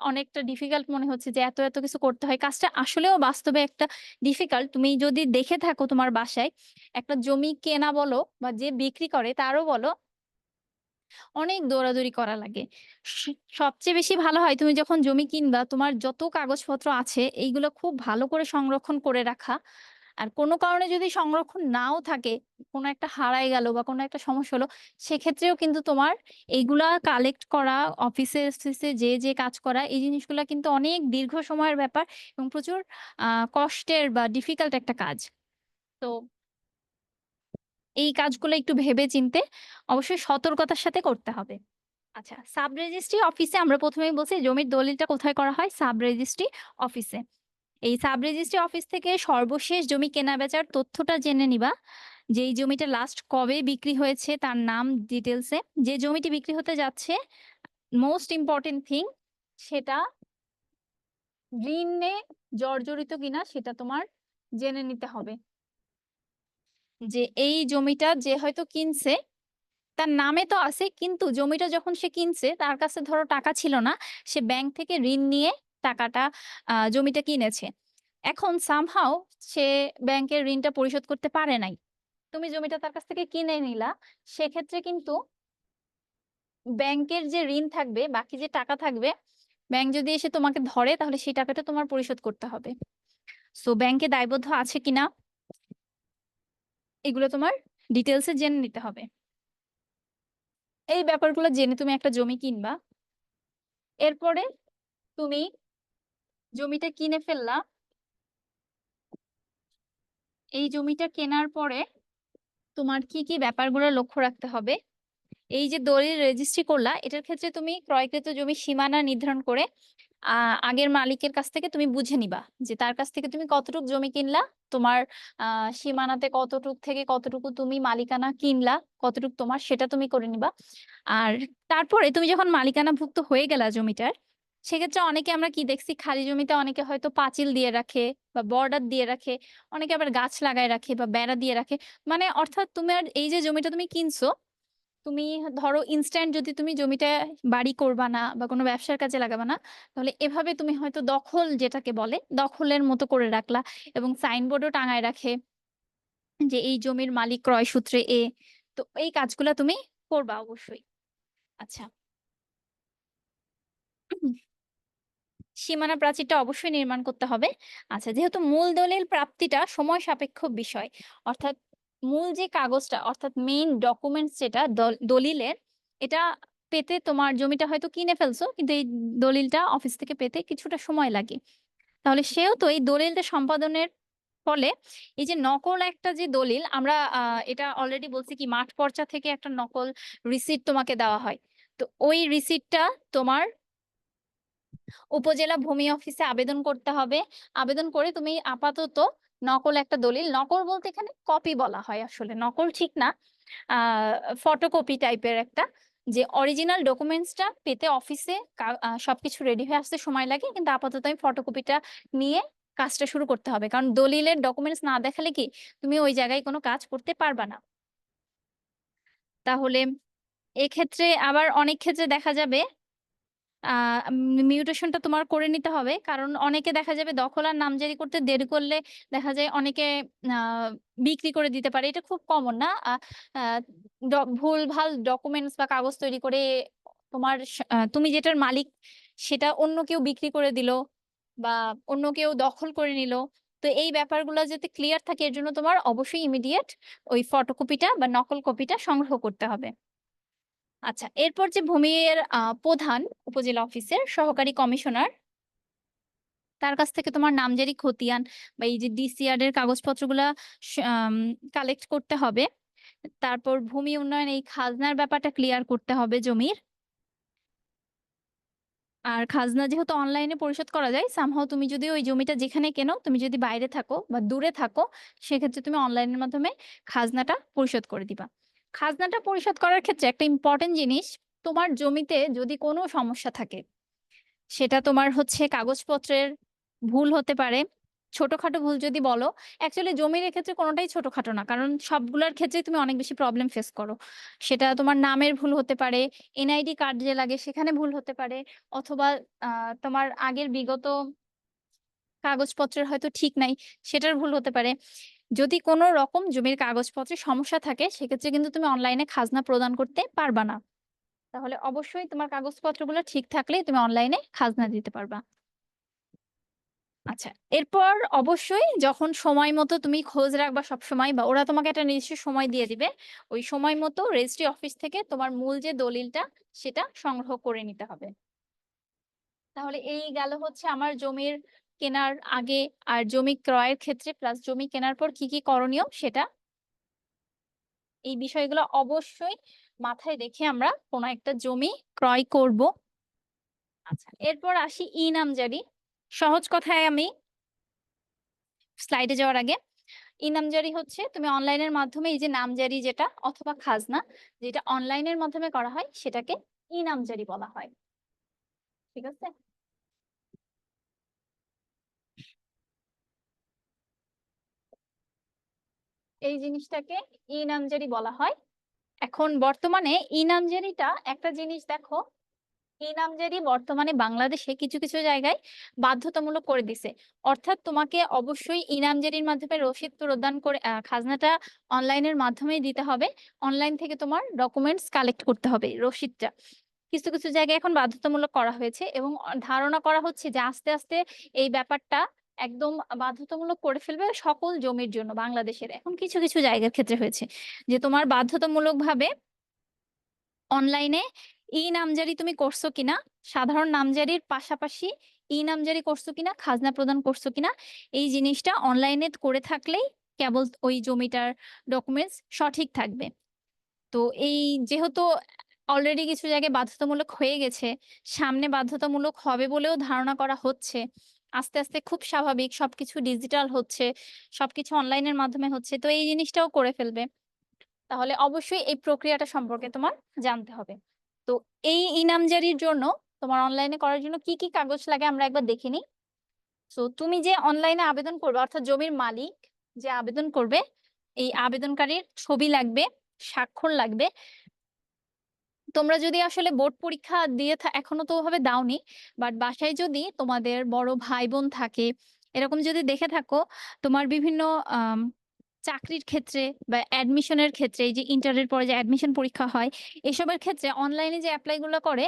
অনেকটা ডিফিকাল্ট মনে হচ্ছে, যে এত এত কিছু করতে হয়, কাজটা আসলেও বাস্তবে একটা ডিফিকাল্ট। তুমি যদি দেখে থাকো তোমার বাসায় একটা জমি কেনা বলো, বা যে বিক্রি করে তারও বলো, অনেক দৌড়াদৌড়ি করা লাগে। সবচেয়ে বেশি ভালো হয় তুমি যখন জমি কিনবা, তোমার যত কাগজপত্র আছে এইগুলো খুব ভালো করে সংরক্ষণ করে রাখা। আর কোনো কারণে যদি সংরক্ষণ নাও থাকে, কোনো একটা হারাই গেল বা কোনো একটা সমস্যা হলো, সেক্ষেত্রেও কিন্তু তোমার এইগুলা কালেক্ট করা, অফিসে অফিসে যে যে কাজ করা, এই জিনিসগুলা কিন্তু অনেক দীর্ঘ সময়ের ব্যাপার, এবং প্রচুর কষ্টের বা ডিফিকাল্ট একটা কাজ। তো এই কাজগুলো একটু ভেবে চিন্তে অবশ্যই সতর্কতার সাথে করতে হবে। আচ্ছা, সাব রেজিস্ট্রি অফিসে আমরা প্রথমেই বলছি জমির দলিলটা কোথায় করা হয়, সাব রেজিস্ট্রি অফিসে। এই সাব রেজিস্ট্রি অফিস থেকে সর্বশেষ জমি কেনা বেচার তথ্যটা জেনে নিবা, যে এই জমিটা লাস্ট কবে বিক্রি হয়েছে তার নাম ডিটেলসে, যে জমিটি বিক্রি হতে যাচ্ছে, মোস্ট ইম্পর্টেন্ট থিং, সেটা ঋণে জর্জরিত কিনা সেটা তোমার জেনে নিতে হবে। যে এই জমিটা যে হয়তো কিনছে, তার নামে তো আছে, কিন্তু জমিটা যখন সে কিনছে তার কাছে ধরো টাকা ছিল না, সে ব্যাংক থেকে ঋণ নিয়ে টাকাটা জমিটা কিনেছে। এখন সামহাও সে ব্যাংকের ঋণটা পরিশোধ করতে পারে নাই, তুমি জমিটা তার কাছ থেকে কিনে নিলা। সেক্ষেত্রে কিন্তু ব্যাংকের যে ঋণ থাকবে, বাকি যে টাকা থাকবে, ব্যাংক যদি এসে তোমাকে ধরে তাহলে সেই টাকাটা তোমার পরিশোধ করতে হবে। সো ব্যাংকে দায়বদ্ধ আছে কিনা এগুলো তোমার ডিটেলসে জেনে নিতে হবে। এই ব্যাপারগুলো জেনে তুমি একটা জমি কিনবা। এরপরে তুমি জমিটা কিনে ফেললা। এই জমিটা কেনার পরে তোমার কি কি ব্যাপারগুলো লক্ষ্য রাখতে হবে? এই যে দলিল রেজিস্ট্রি করলা, এটার ক্ষেত্রে তুমি ক্রয়কৃত জমির সীমানা নির্ধারণ করে আগের মালিকের কাছ থেকে তুমি বুঝে নিবা যে তার কাছ থেকে তুমি কতটুকু জমি কিনলা, তোমার সীমানাতে কতটুক থেকে কতটুকু তুমি মালিকানা কিনলা, কতটুকু তোমার, সেটা তুমি করে নিবা। আর তারপরে তুমি যখন মালিকানাভুক্ত হয়ে গেলা জমিটার, সেক্ষেত্রে অনেকে আমরা কি দেখছি, খালি জমিতে অনেকে হয়তো পাঁচিল দিয়ে রাখে বা বর্ডার দিয়ে রাখে, অনেকে আবার গাছ লাগায় রাখে বা বেড়া দিয়ে রাখে। মানে অর্থাৎ তোমার এই যে জমিটা তুমি কিনছো, তুমি ধরো ইনস্ট্যান্ট যদি তুমি জমিটা বাড়ি করবা না বা কোনো ব্যবসার কাজে লাগাবা না, তাহলে এভাবে তুমি হয়তো দখল, যেটাকে বলে দখলের মতো করে রাখলা, এবং সাইনবোর্ডও টাঙায় রাখে যে এই জমির মালিক ক্রয় সূত্রে এ। তো এই কাজগুলা তুমি করবা অবশ্যই। আচ্ছা, সীমানা প্রাচীরটা অবশ্যই নির্মাণ করতে হবে। আচ্ছা, যেহেতু মূল দলিল প্রাপ্তিটা সময় সাপেক্ষ বিষয়, অর্থাৎ মূল যে কাগজটা, অর্থাৎ মেইন ডকুমেন্টস যেটা দলিলের, এটা পেতে তোমার জমিটা হয়তো কিনে ফেলছো, কিন্তু এই দলিলটা অফিস থেকে পেতে কিছুটা সময় লাগে। তাহলে সেও তো এই দলিলটা সম্পাদনের ফলে এই যে নকল একটা যে দলিল, আমরা এটা অলরেডি বলছি কি মাঠ পর্চা থেকে একটা নকল রিসিট তোমাকে দেওয়া হয়। তো ওই রিসিটটা তোমার উপজেলা ভূমি অফিসে আবেদন করতে হবে। আবেদন করে তুমি আপাতত নকল একটা দলিল, নকল বলতে এখানে কপি বলা হয়, আসলে নকল ঠিক না, ফটোকপি টাইপের একটা, যে অরিজিনাল ডকুমেন্টসটা পেতে অফিসে সবকিছু রেডি হয়ে আসতে সময় লাগে, কিন্তু আপাতত আমি ফটোকপিটা নিয়ে কাজটা শুরু করতে হবে, কারণ দলিলের ডকুমেন্টস না দেখালে কি তুমি ওই জায়গায় কোনো কাজ করতে পারবা না। তাহলে এক্ষেত্রে আবার অনেক ক্ষেত্রে দেখা যাবে মিউটেশনটা তোমার করে নিতে হবে, কারণ অনেকে দেখা যাবে দখল আর নামজারি করতে দেরি করলে দেখা যায় অনেকে আহ, বিক্রি করে দিতে পারে। এটা খুব কমন না? ভুল ভাল ডকুমেন্টস বা কাগজ তৈরি করে তোমার তুমি যেটার মালিক সেটা অন্য কেউ বিক্রি করে দিল বা অন্য কেউ দখল করে নিল। তো এই ব্যাপারগুলো যাতে ক্লিয়ার থাকে, এর জন্য তোমার অবশ্যই ইমিডিয়েট ওই ফটোকপিটা বা নকল কপিটা সংগ্রহ করতে হবে। আচ্ছা, এরপর যে ভূমির প্রধান, উপজেলা অফিসের সহকারী কমিশনার, তার কাছ থেকে তোমার নামজারি খতিয়ান বা এই যে ডিসিআর এর কাগজপত্রগুলা কালেক্ট করতে হবে। তারপর ভূমি উন্নয়ন এই খাজনার ব্যাপারটা ক্লিয়ার করতে হবে জমির। আর খাজনা যেহেতু অনলাইনে পরিশোধ করা যায়, সামহাও তুমি যদি ওই জমিটা যেখানে কেনো, তুমি যদি বাইরে থাকো বা দূরে থাকো, সেক্ষেত্রে তুমি অনলাইনের মাধ্যমে খাজনাটা পরিশোধ করে দিবা। খাজনাটা পরিশোধ করার ক্ষেত্রে একটা ইম্পর্টেন্ট জিনিস, তোমার জমিতে যদি কোনো সমস্যা থাকে, সেটা তোমার হচ্ছে কাগজপত্রের ভুল হতে পারে, ছোটখাটো ভুল যদি বলো, অ্যাকচুয়ালি জমির ক্ষেত্রে কোনোটাই ছোটখাটো না, কারণ সবগুলোর ক্ষেত্রেই তুমি অনেক বেশি প্রবলেম ফেস করো। সেটা তোমার নামের ভুল হতে পারে, এনআইডি কার্ড যে লাগে সেখানে ভুল হতে পারে, অথবা তোমার আগের বিগত কাগজপত্রের হয়তো ঠিক নাই, সেটার ভুল হতে পারে। যদি কোনো রকম জমির কাগজপত্রে সমস্যা থাকে, সেক্ষেত্রে কিন্তু তুমি অনলাইনে খাজনা প্রদান করতে পারবা না। তাহলে অবশ্যই তোমার কাগজপত্রগুলো ঠিক থাকলে তুমি অনলাইনে খাজনা দিতে পারবা। আচ্ছা, এরপর অবশ্যই যখন সময় মতো তুমি খোঁজ রাখবা সব সময়, বা ওরা তোমাকে একটা নির্দিষ্ট সময় দিয়ে দিবে, ওই সময় মতো রেজিস্ট্রি অফিস থেকে তোমার মূল যে দলিলটা সেটা সংগ্রহ করে নিতে হবে। তাহলে এই গেল হচ্ছে আমার জমির কেনার আগে আর জমি ক্রয়ের ক্ষেত্রে, প্লাস জমি কেনার পর কি কি করণীয় সেটা। এই বিষয়গুলো অবশ্যই মাথায় রেখে আমরা কোনো একটা জমি ক্রয় করব। আচ্ছা, এরপর আসি ই নামজারি। সহজ কথায় আমি স্লাইডে যাওয়ার আগে, ই নামজারি হচ্ছে তুমি অনলাইনের মাধ্যমে এই যে নামজারি যেটা অথবা খাজনা যেটা অনলাইনের মাধ্যমে করা হয়, সেটাকে ই নামজারি বলা হয়। ঠিক আছে? এই জিনিসটাকে ই নামজারি বলা হয়। এখন বর্তমানে ই নামজারিটা একটা জিনিস দেখো, ই নামজারি বর্তমানে বাংলাদেশে কিছু কিছু জায়গায় বাধ্যতামূলক করে দিছে। অর্থাৎ তোমাকে অবশ্যই ই নামজারির মাধ্যমে রসিদ প্রদান করে খাজনাটা অনলাইনের মাধ্যমেই দিতে হবে। অনলাইন থেকে তোমার ডকুমেন্টস কালেক্ট করতে হবে রসিদটা। কিছু, কিছু জায়গায় এখন বাধ্যতামূলক করা হয়েছে এবং ধারণা করা হচ্ছে যে আস্তে, আস্তে এই ব্যাপারটা একদম বাধ্যতামূলক করে ফেলবে সকল জমির জন্য বাংলাদেশের। এখন কিছু, কিছু জায়গার ক্ষেত্রে হয়েছে যে তোমার বাধ্যতামূলকভাবে অনলাইনে ই-নামজারি তুমি করছো কিনা, সাধারণ নামজারির পাশাপাশি ই-নামজারি করছো কিনা, খাজনা প্রদান করছো কিনা, এই জিনিসটা অনলাইনে করে থাকলেই কেবল ওই জমিটার ডকুমেন্টস সঠিক থাকবে। তো এই যেহেতু অলরেডি কিছু জায়গায় বাধ্যতামূলক হয়ে গেছে, সামনে বাধ্যতামূলক হবে বলেও ধারণা করা হচ্ছে। আস্তে আস্তে খুব স্বাভাবিক, সবকিছু ডিজিটাল হচ্ছে, সবকিছু অনলাইনের মাধ্যমে হচ্ছে, তো এই জিনিসটাও করে ফেলবে। তাহলে অবশ্যই এই প্রক্রিয়াটা সম্পর্কে তোমার জানতে হবে। তো এই ইনামজারির জন্য তোমার অনলাইনে করার জন্য কি কি কাগজ লাগে আমরা একবার দেখে নিই। তো তুমি যে অনলাইনে আবেদন করবে, অর্থাৎ জমির মালিক যে আবেদন করবে, এই আবেদনকারীর ছবি লাগবে, স্বাক্ষর লাগবে। তোমরা যদি আসলে বোর্ড পরীক্ষা দিয়ে এখনো তো ওভাবে দাওনি, বাট বাসায় যদি তোমাদের বড় ভাই বোন থাকে, এরকম যদি দেখে থাকো, তোমার বিভিন্ন আম, চাকরির ক্ষেত্রে বা অ্যাডমিশনের ক্ষেত্রে, এই যে ইন্টারের পরে যে অ্যাডমিশন পরীক্ষা হয়, এসবের ক্ষেত্রে অনলাইনে যে অ্যাপ্লাই গুলো করে,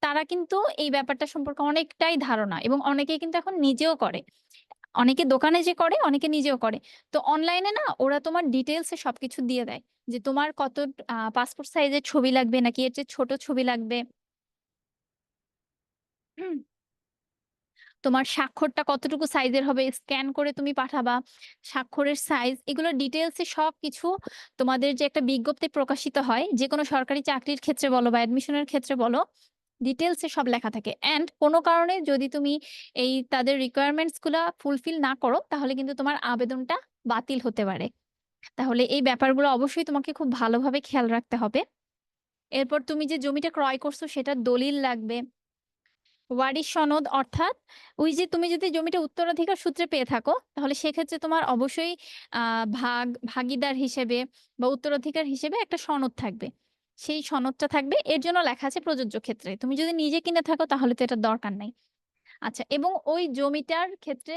তারা কিন্তু এই ব্যাপারটা সম্পর্কে অনেকটাই ধারণা, এবং অনেকেই কিন্তু এখন নিজেও করে। অনেকে দোকানে যে করে, অনেকে নিজেও করে। তো অনলাইনে না ওরা তোমার ডিটেলসে সবকিছু দিয়ে দেয়, যে তোমার কত পাসপোর্ট সাইজের ছবি লাগবে নাকি এর চেয়ে ছোট ছবি লাগবে, তোমার স্বাক্ষরটা কতটুকু সাইজের হবে, স্ক্যান করে তুমি পাঠাবা, স্বাক্ষরের সাইজ, এগুলো ডিটেলসে সবকিছু তোমাদের যে একটা বিজ্ঞপ্তি প্রকাশিত হয়, যে কোনো সরকারি চাকরির ক্ষেত্রে বলো বা অ্যাডমিশনের ক্ষেত্রে বলো, ডিটেলসে সব লেখা থাকে। অ্যান্ড কোনো কারণে যদি তুমি এই তাদের রিকোয়ারমেন্টস গুলা ফুলফিল না করো, তাহলে কিন্তু তোমার আবেদনটা বাতিল হতে পারে। তাহলে এই ব্যাপারগুলো অবশ্যই তোমাকে খুব ভালোভাবে খেয়াল রাখতে হবে। এরপর তুমি যে জমিটা ক্রয় করছো সেটার দলিল লাগবে, ওয়ারিশ সনদ, অর্থাৎ ওই যে তুমি যদি জমিটা উত্তরাধিকার সূত্রে পেয়ে থাকো, তাহলে সেক্ষেত্রে তোমার অবশ্যই ভাগিদার হিসেবে বা উত্তরাধিকার হিসেবে একটা সনদ থাকবে। সেই সনদটা থাকবে, এর জন্য লেখা আছে প্রযোজ্য ক্ষেত্রে। তুমি যদি নিজে কিনে থাকো তাহলে তো এটা দরকার নাই। আচ্ছা, এবং ওই জমিটার ক্ষেত্রে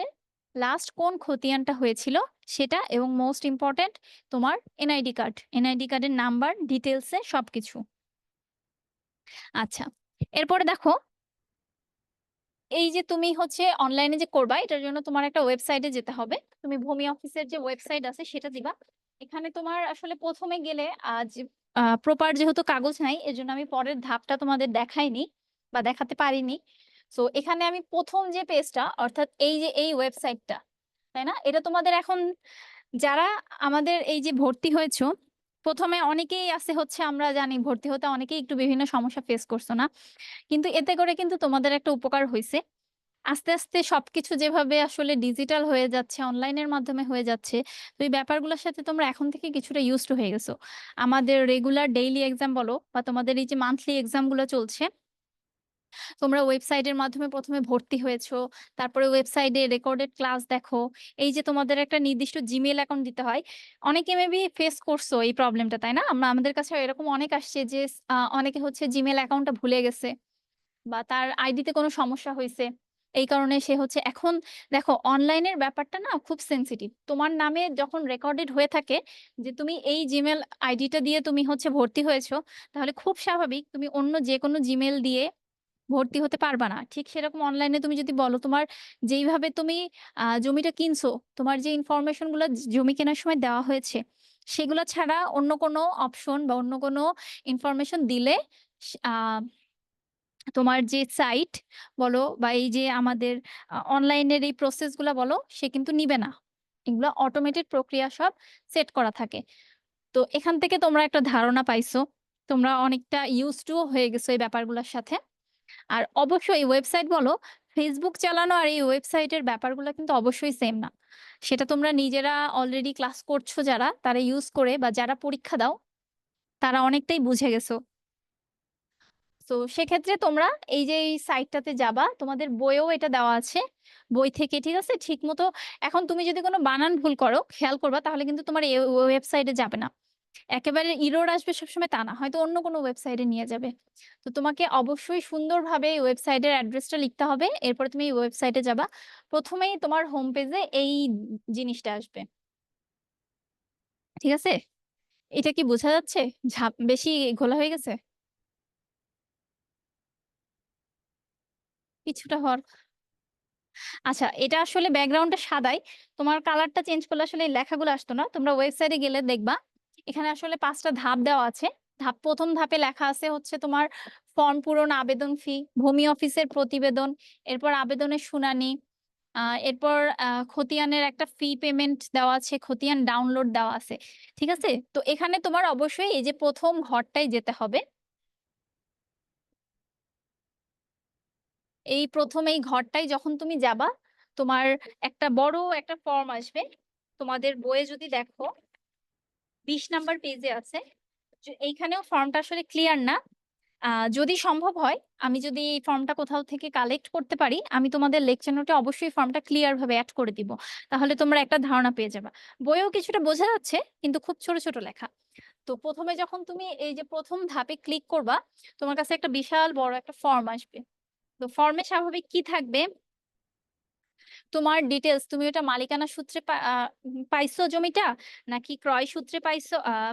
লাস্ট কোন খতিয়ানটা হয়েছিল সেটা, এবং মোস্ট ইম্পর্ট্যান্ট তোমার এনআইডি কার্ড, এনআইডি কার্ডের নাম্বার, ডিটেলসে সবকিছু। আচ্ছা, এরপরে দেখো, এই যে তুমি হচ্ছে অনলাইনে যে করবা, এটার জন্য তোমার একটা ওয়েবসাইটে যেতে হবে। তুমি ভূমি অফিসের যে ওয়েবসাইট আছে সেটা দিবা। এখানে তোমার আসলে প্রথমে গেলে আজ প্রপার যেহেতু কাগজ নাই, এজন্য আমি পরের ধাপটা তোমাদের দেখাইনি বা দেখাতে পারিনি। তো এখানে আমি প্রথম যে পেজটা, অর্থাৎ এই যে এই ওয়েবসাইটটা, তাই না, এটা তোমাদের এখন যারা আমাদের এই যে ভর্তি হয়েছো, প্রথমে অনেকেই আছে হচ্ছে, আমরা জানি ভর্তি হতে অনেকেই একটু বিভিন্ন সমস্যা ফেস করছো না, কিন্তু এতে করে কিন্তু তোমাদের একটা উপকার হয়েছে। আস্তে আস্তে সবকিছু যেভাবে আসলে ডিজিটাল হয়ে যাচ্ছে, অনলাইনের মাধ্যমে হয়ে যাচ্ছে, তো এই ব্যাপারগুলোর সাথে তোমরা এখন থেকে কিছুটা ইউজ টু হয়ে গেছো। আমাদের রেগুলার ডেইলি এক্সাম বলো বা তোমাদের এই যে মান্থলি এক্সাম গুলো চলছে, তোমরা ওয়েবসাইটের মাধ্যমে প্রথমে ভর্তি হয়েছো, তারপরে ওয়েবসাইটে রেকর্ডেড ক্লাস দেখো। এই যে তোমাদের একটা নির্দিষ্ট জিমেল অ্যাকাউন্ট দিতে হয়, অনেকে মেবি ফেস করছো এই প্রবলেমটা, তাই না? আমাদের কাছে এরকম অনেক আসছে যে অনেকে হচ্ছে জিমেল অ্যাকাউন্টটা ভুলে গেছে বা তার আইডিতে কোনো সমস্যা হয়েছে, এই কারণে সে হচ্ছে এখন, দেখো অনলাইনের ব্যাপারটা না খুব সেনসিটিভ। তোমার নামে যখন রেকর্ডেড হয়ে থাকে যে তুমি এই জিমেল আইডিটা দিয়ে তুমি হচ্ছে ভর্তি হয়েছো, তাহলে খুব স্বাভাবিক তুমি অন্য যে কোনো জিমেল দিয়ে ভর্তি হতে পারবা না। ঠিক সেরকম অনলাইনে তুমি যদি বলো তোমার যেইভাবে তুমি জমিটা কিনছো, তোমার যে ইনফরমেশন গুলো জমি কেনার সময় দেওয়া হয়েছে, সেগুলো ছাড়া অন্য কোনো অপশন বা অন্য কোনো ইনফরমেশন দিলে আহ তোমার যে সাইট বলো বা এই যে আমাদের অনলাইনের এই প্রসেস গুলা বলো, সে কিন্তু নিবে না। এগুলো অটোমেটেড প্রক্রিয়া, সব সেট করা থাকে। তো এখান থেকে তোমরা একটা ধারণা পাইছো, তোমরা অনেকটা ইউজ টু হয়ে গেছো এই ব্যাপারগুলোর সাথে। আর অবশ্যই ওয়েবসাইট বলো, ফেসবুক চালানো আর এই ওয়েবসাইটের ব্যাপারগুলো কিন্তু অবশ্যই সেম না। সেটা তোমরা নিজেরা অলরেডি ক্লাস করছো যারা, তারা ইউজ করে বা যারা পরীক্ষা দাও, তারা অনেকটাই বুঝে গেছো। তো সেক্ষেত্রে তোমরা এই যে এই সাইটটাতে যাবা, তোমাদের বইয়েও এটা দেওয়া আছে, বই থেকে, ঠিক আছে, ঠিক মতো। এখন তুমি যদি কোনো বানান ভুল করো, খেয়াল করবা, তাহলে কিন্তু তোমার এই ওয়েবসাইটে যাবে না, একেবারে ইরোর আসবে সবসময় তা না, হয়তো অন্য কোনো ওয়েবসাইটে নিয়ে যাবে। তো তোমাকে অবশ্যই সুন্দরভাবে এই ওয়েবসাইটের অ্যাড্রেসটা লিখতে হবে, এরপর তুমি এই ওয়েবসাইটে যাবা। প্রথমেই তোমার হোম পেজে এই জিনিসটা আসবে, ঠিক আছে? এটা কি বোঝা যাচ্ছে? বেশি ঘোলা হয়ে গেছে? কিছুটা হওয়ার। আচ্ছা, এটা আসলে ব্যাকগ্রাউন্ডটা সাদাই। তোমার কালারটা চেঞ্জ করলে আসলে এই লেখাগুলো আসতো না। তোমরা ওয়েবসাইটে গেলে দেখবা এখানে আসলে ৫ টা ধাপ দেওয়া আছে। ১ম ধাপে লেখা আছে হচ্ছে তোমার ফর্ম পূরণ, আবেদন ফি, ভূমি অফিসের প্রতিবেদন, এরপর আবেদনের শুনানি, এরপর খতিয়ানের একটা ফি পেমেন্ট দেওয়া আছে, খতিয়ান ডাউনলোড দেওয়া আছে। ঠিক আছে? তো এখানে তোমার অবশ্যই এই যে ১ম ঘরটায় যেতে হবে। এই ১ম এই ঘরটায় যখন তুমি যাবা, তোমার একটা বড় একটা ফর্ম আসবে। তোমাদের বইয়ে যদি দেখো ২০ নাম্বার পেজে আছে। এইখানেও ফর্মটা আসলে ক্লিয়ার না। যদি সম্ভব হয়, আমি যদি এই ফর্মটা কোথাও থেকে কালেক্ট করতে পারি, আমি তোমাদের লেকচার নোটে অবশ্যই ফর্মটা ক্লিয়ার ভাবে অ্যাড করে দিব। তাহলে তোমরা একটা ধারণা পেয়ে যাবা। বইয়েও কিছুটা বোঝা যাচ্ছে, কিন্তু খুব ছোট ছোট লেখা। তো প্রথমে যখন তুমি এই যে ১ম ধাপে ক্লিক করবা, তোমার কাছে একটা বিশাল বড় একটা ফর্ম আসবে। তো ফর্মে স্বাভাবিক কি থাকবে? তোমার ডিটেলস, তুমি ওটা মালিকানা সূত্রে পাইছো জমিটা, নাকি ক্রয় সূত্রে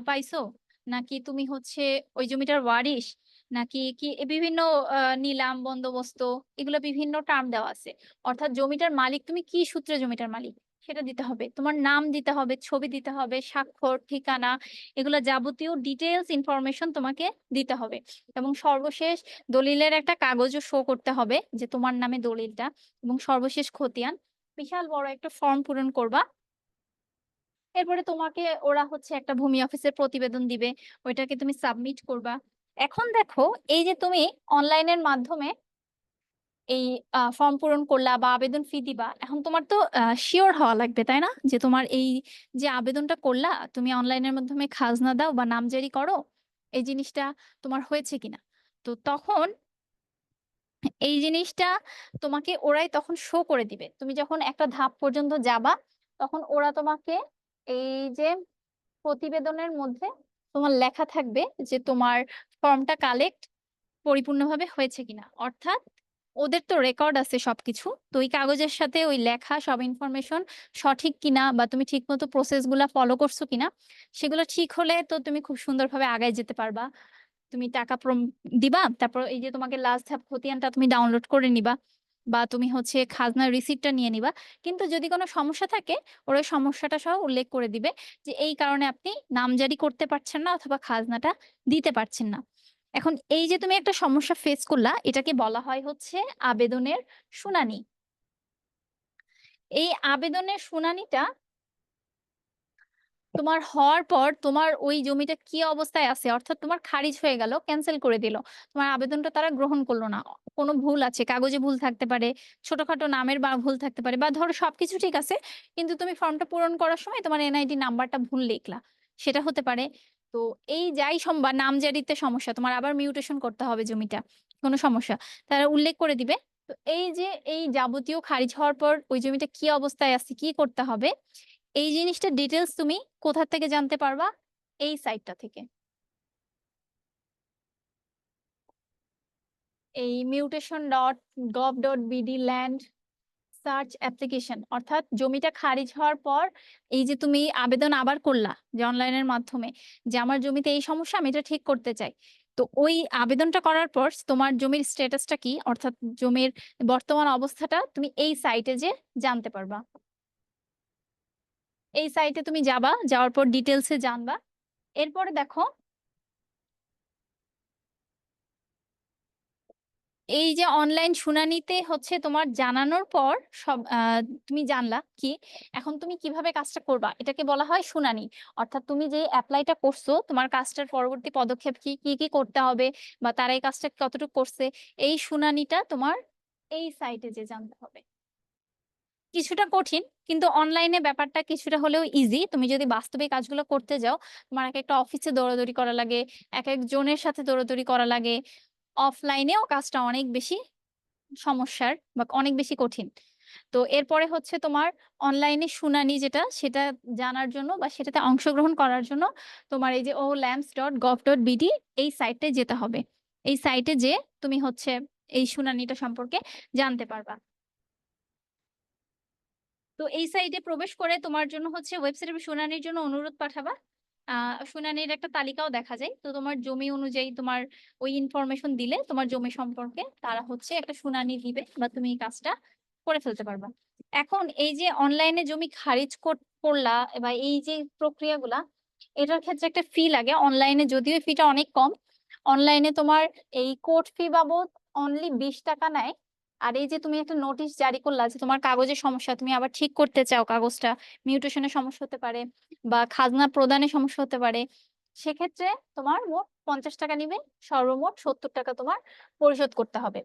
পাইছো, নাকি তুমি হচ্ছে ওই জমিটার ওয়ারিশ, নাকি কি বিভিন্ন নিলাম বন্দোবস্ত, এগুলো বিভিন্ন টার্ম দেওয়া আছে। অর্থাৎ জমিটার মালিক তুমি কি সূত্রে জমিটার মালিক সেটা দিতে হবে। তোমার নাম দিতে হবে, ছবি দিতে হবে, স্বাক্ষর, ঠিকানা, এগুলো যাবতীয় ডিটেলস ইনফরমেশন তোমাকে দিতে হবে। এবং সর্বশেষ দলিলের একটা কাগজও শো করতে হবে যে তোমার নামে দলিলটা, এবং সর্বশেষ খতিয়ান। বিশাল বড় একটা ফর্ম পূরণ করবা। এরপরে তোমাকে ওরা হচ্ছে একটা ভূমি অফিসের প্রতিবেদন দিবে, ওইটাকে তুমি সাবমিট করবা। এখন দেখো, এই যে তুমি অনলাইনের মাধ্যমে এই ফর্ম পূরণ করলা বা আবেদন ফি দিবা, এখন তোমার তো শিওর হওয়া লাগবে, তাই না, যে তোমার এই যে আবেদনটা করলা, তুমি অনলাইনের মাধ্যমে খাজনা দাও বা নামজারি করো, এই জিনিসটা তোমার হয়েছে কিনা। তো তখন এই জিনিসটা তোমাকে ওরাই তখন শো করে দিবে। তুমি যখন একটা ধাপ পর্যন্ত যাবা, তখন ওরা তোমাকে এই যে প্রতিবেদনের মধ্যে তোমার লেখা থাকবে যে তোমার ফর্মটা কালেক্ট পরিপূর্ণভাবে হয়েছে কিনা। অর্থাৎ ওদের তো রেকর্ড আছে সবকিছু, তো ওই কাগজের সাথে ওই লেখা সব ইনফরমেশন সঠিক কিনা, বা তুমি ঠিকমতো প্রসেস গুলা ফলো করছো কিনা, সেগুলো ঠিক হলে তো তুমি খুব সুন্দরভাবে আগায় যেতে পারবা। তুমি টাকা দিবা, তারপর এই যে তোমাকে লাস্ট ধাপ খতিয়ানটা তুমি ডাউনলোড করে নিবা, বা তুমি হচ্ছে খাজনার রিসিপ্টটা নিয়ে নিবা। কিন্তু যদি কোনো সমস্যা থাকে, ওরা ওই সমস্যাটা সহ উল্লেখ করে দিবে যে এই কারণে আপনি নামজারি করতে পারছেন না অথবা খাজনাটা দিতে পারছেন না। এখন এই যে তুমি একটা সমস্যা ফেস করলা, এটাকে বলা হয় হচ্ছে আবেদনের শুনানি। এই আবেদনের শুনানিটা তোমার হওয়ার পর তোমার ওই জমিটা কি অবস্থায় আছে, অর্থাৎ তোমার খারিজ হয়ে গেল, ক্যান্সেল করে দিল, তোমার আবেদনটা তারা গ্রহণ করলো না, কোনো ভুল আছে, কাগজে ভুল থাকতে পারে, ছোটখাটো নামের বা ভুল থাকতে পারে, বা ধরো সবকিছু ঠিক আছে কিন্তু তুমি ফর্মটা পূরণ করার সময় তোমার এনআইডি নাম্বারটা ভুল লিখলা, সেটা হতে পারে। তো এই যাই বা নামজারিতে সমস্যা, তোমার আবার মিউটেশন করতে হবে জমিটা, কোনো সমস্যা, তারা উল্লেখ করে দিবে। তো এই যে এই যাবতীয় খারিজ হওয়ার পর ওই জমিটা কি অবস্থায় আছে, কি করতে হবে, এই জিনিসটা ডিটেলস তুমি কোথা থেকে জানতে পারবা? এই সাইটটা থেকে। এই mutation.gov.bd ল্যান্ড সার্চ অ্যাপ্লিকেশন, অর্থাৎ জমিটা খারিজ হওয়ার পর এই যে তুমি আবেদন আবার করলা যে অনলাইনের মাধ্যমে, যে আমার জমিতে এই সমস্যা, আমি এটা ঠিক করতে চাই। তো ওই আবেদনটা করার পর তোমার জমির স্ট্যাটাসটা কি, অর্থাৎ জমির বর্তমান অবস্থাটা তুমি এই সাইটে যে জানতে পারবা। এই সাইটে তুমি যাবা, যাওয়ার পর ডিটেলসে জানবা। এরপরে দেখো, এই যে অনলাইন শুনানিতে হচ্ছে তোমার জানানোর পর সব তুমি জানলা কি, এখন তুমি কিভাবে কাজটা করবা, এটাকে বলা হয় শুনানি। অর্থাৎ তুমি যে অ্যাপ্লাইটা করছো, তোমার কাজটার পরবর্তী পদক্ষেপ কি কি কি করতে হবে, বা তারা এই কাজটা কতটুকু করছে, এই শুনানিটা তোমার এই সাইটে যে জানতে হবে। কিছুটা কঠিন, কিন্তু অনলাইনে ব্যাপারটা কিছুটা হলেও ইজি। তুমি যদি বাস্তবে এই কাজগুলো করতে যাও, তোমার এক একটা অফিসে দৌড়াদৌড়ি করা লাগে, এক একজনের সাথে দৌড়াদৌড়ি করা লাগে। অফলাইনেও কাজটা অনেক বেশি সমস্যার বা অনেক বেশি কঠিন। তো এরপরে হচ্ছে তোমার অনলাইনে শুনানি যেটা, সেটা জানার জন্য বা সেটাতে অংশগ্রহণ করার জন্য তোমার এই যে olamps.gov.bd এই সাইটে যেতে হবে। এই সাইটে যে তুমি হচ্ছে এই শুনানিটা সম্পর্কে জানতে পারবা। তো এই সাইটে প্রবেশ করে তোমার জন্য হচ্ছে ওয়েবসাইটে শুনানির জন্য অনুরোধ পাঠাবা। শুনানির একটা তালিকাও দেখা যায়। তো তোমার জমি অনুযায়ী তোমার ওই ইনফরমেশন দিলে তোমার জমি সম্পর্কে তারা হচ্ছে একটা শুনানি দিবে বা তুমি এই কাজটা করে ফেলতে পারবা। এখন এই যে অনলাইনে জমি খারিজ করলা বা এই যে প্রক্রিয়াগুলা, এটার ক্ষেত্রে একটা ফি লাগে অনলাইনে, যদিও ফিটা অনেক কম। অনলাইনে তোমার এই কোর্ট ফি বাবদ অনলি 20 টাকা নেয়। আর এই যে তুমি একটা নোটিশ জারি করলা যে তোমার কাগজের সমস্যা, তুমি আবার ঠিক করতে চাও কাগজটা, মিউটেশনের সমস্যা হতে পারে বা খাজনা প্রদানে সমস্যা হতে পারে, সেক্ষেত্রে তোমার মোট 50 টাকা নিবে, সর্বমোট 70 টাকা তোমার পরিশোধ করতে হবে।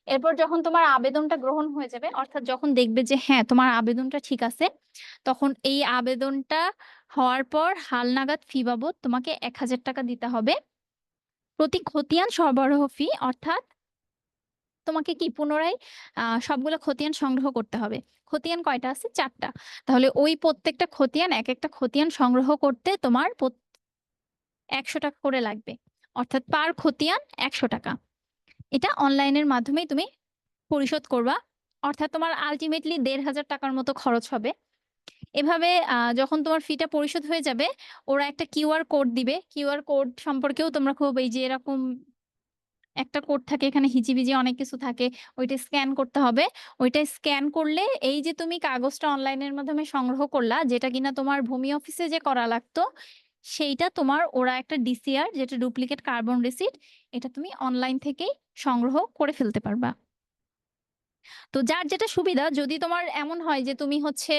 এরপর যখন তোমার আবেদনটা গ্রহণ হয়ে যাবে, অর্থাৎ যখন দেখবে যে হ্যাঁ তোমার আবেদনটা ঠিক আছে, তখন এই আবেদনটা হওয়ার পর হালনাগাদ ফি বাবদ তোমাকে 1000 টাকা দিতে হবে প্রতি খতিয়ান সরবরাহ ফি। অর্থাৎ তোমাকে কি পুনরায় সবগুলো খতিয়ান সংগ্রহ করতে হবে। খতিয়ান কয়টা আছে? 4টা। তাহলে ওই প্রত্যেকটা খতিয়ান, এক একটা খতিয়ান সংগ্রহ করতে তোমার 100 টাকা করে লাগবে, অর্থাৎ পার খতিয়ান 100 টাকা। এটা অনলাইনের মাধ্যমেই তুমি পরিশোধ করবা, অর্থাৎ তোমার আলটিমেটলি 1500 টাকার মতো খরচ হবে। এভাবে যখন তোমার ফিটা পরিশোধ হয়ে যাবে, ওরা একটা কিউআর কোড দিবে। কিউআর কোড সম্পর্কেও তোমরা খুব, এই যে এরকম একটা কোড থাকে, এখানে হিজিবিজি অনেক কিছু থাকে, ওইটা স্ক্যান করতে হবে। ওইটা স্ক্যান করলে এই যে তুমি কাগজটা অনলাইনের মাধ্যমে সংগ্রহ করলা, যেটা কিনা তোমার ভূমি অফিসে যে করা লাগতো, সেইটা তোমার ওরা একটা ডিসিআর, যেটা ডুপ্লিকেট কার্বন রিসিট, এটা তুমি অনলাইন থেকেই সংগ্রহ করে ফেলতে পারবা। তো যার যেটা সুবিধা, যদি তোমার এমন হয় যে তুমি হচ্ছে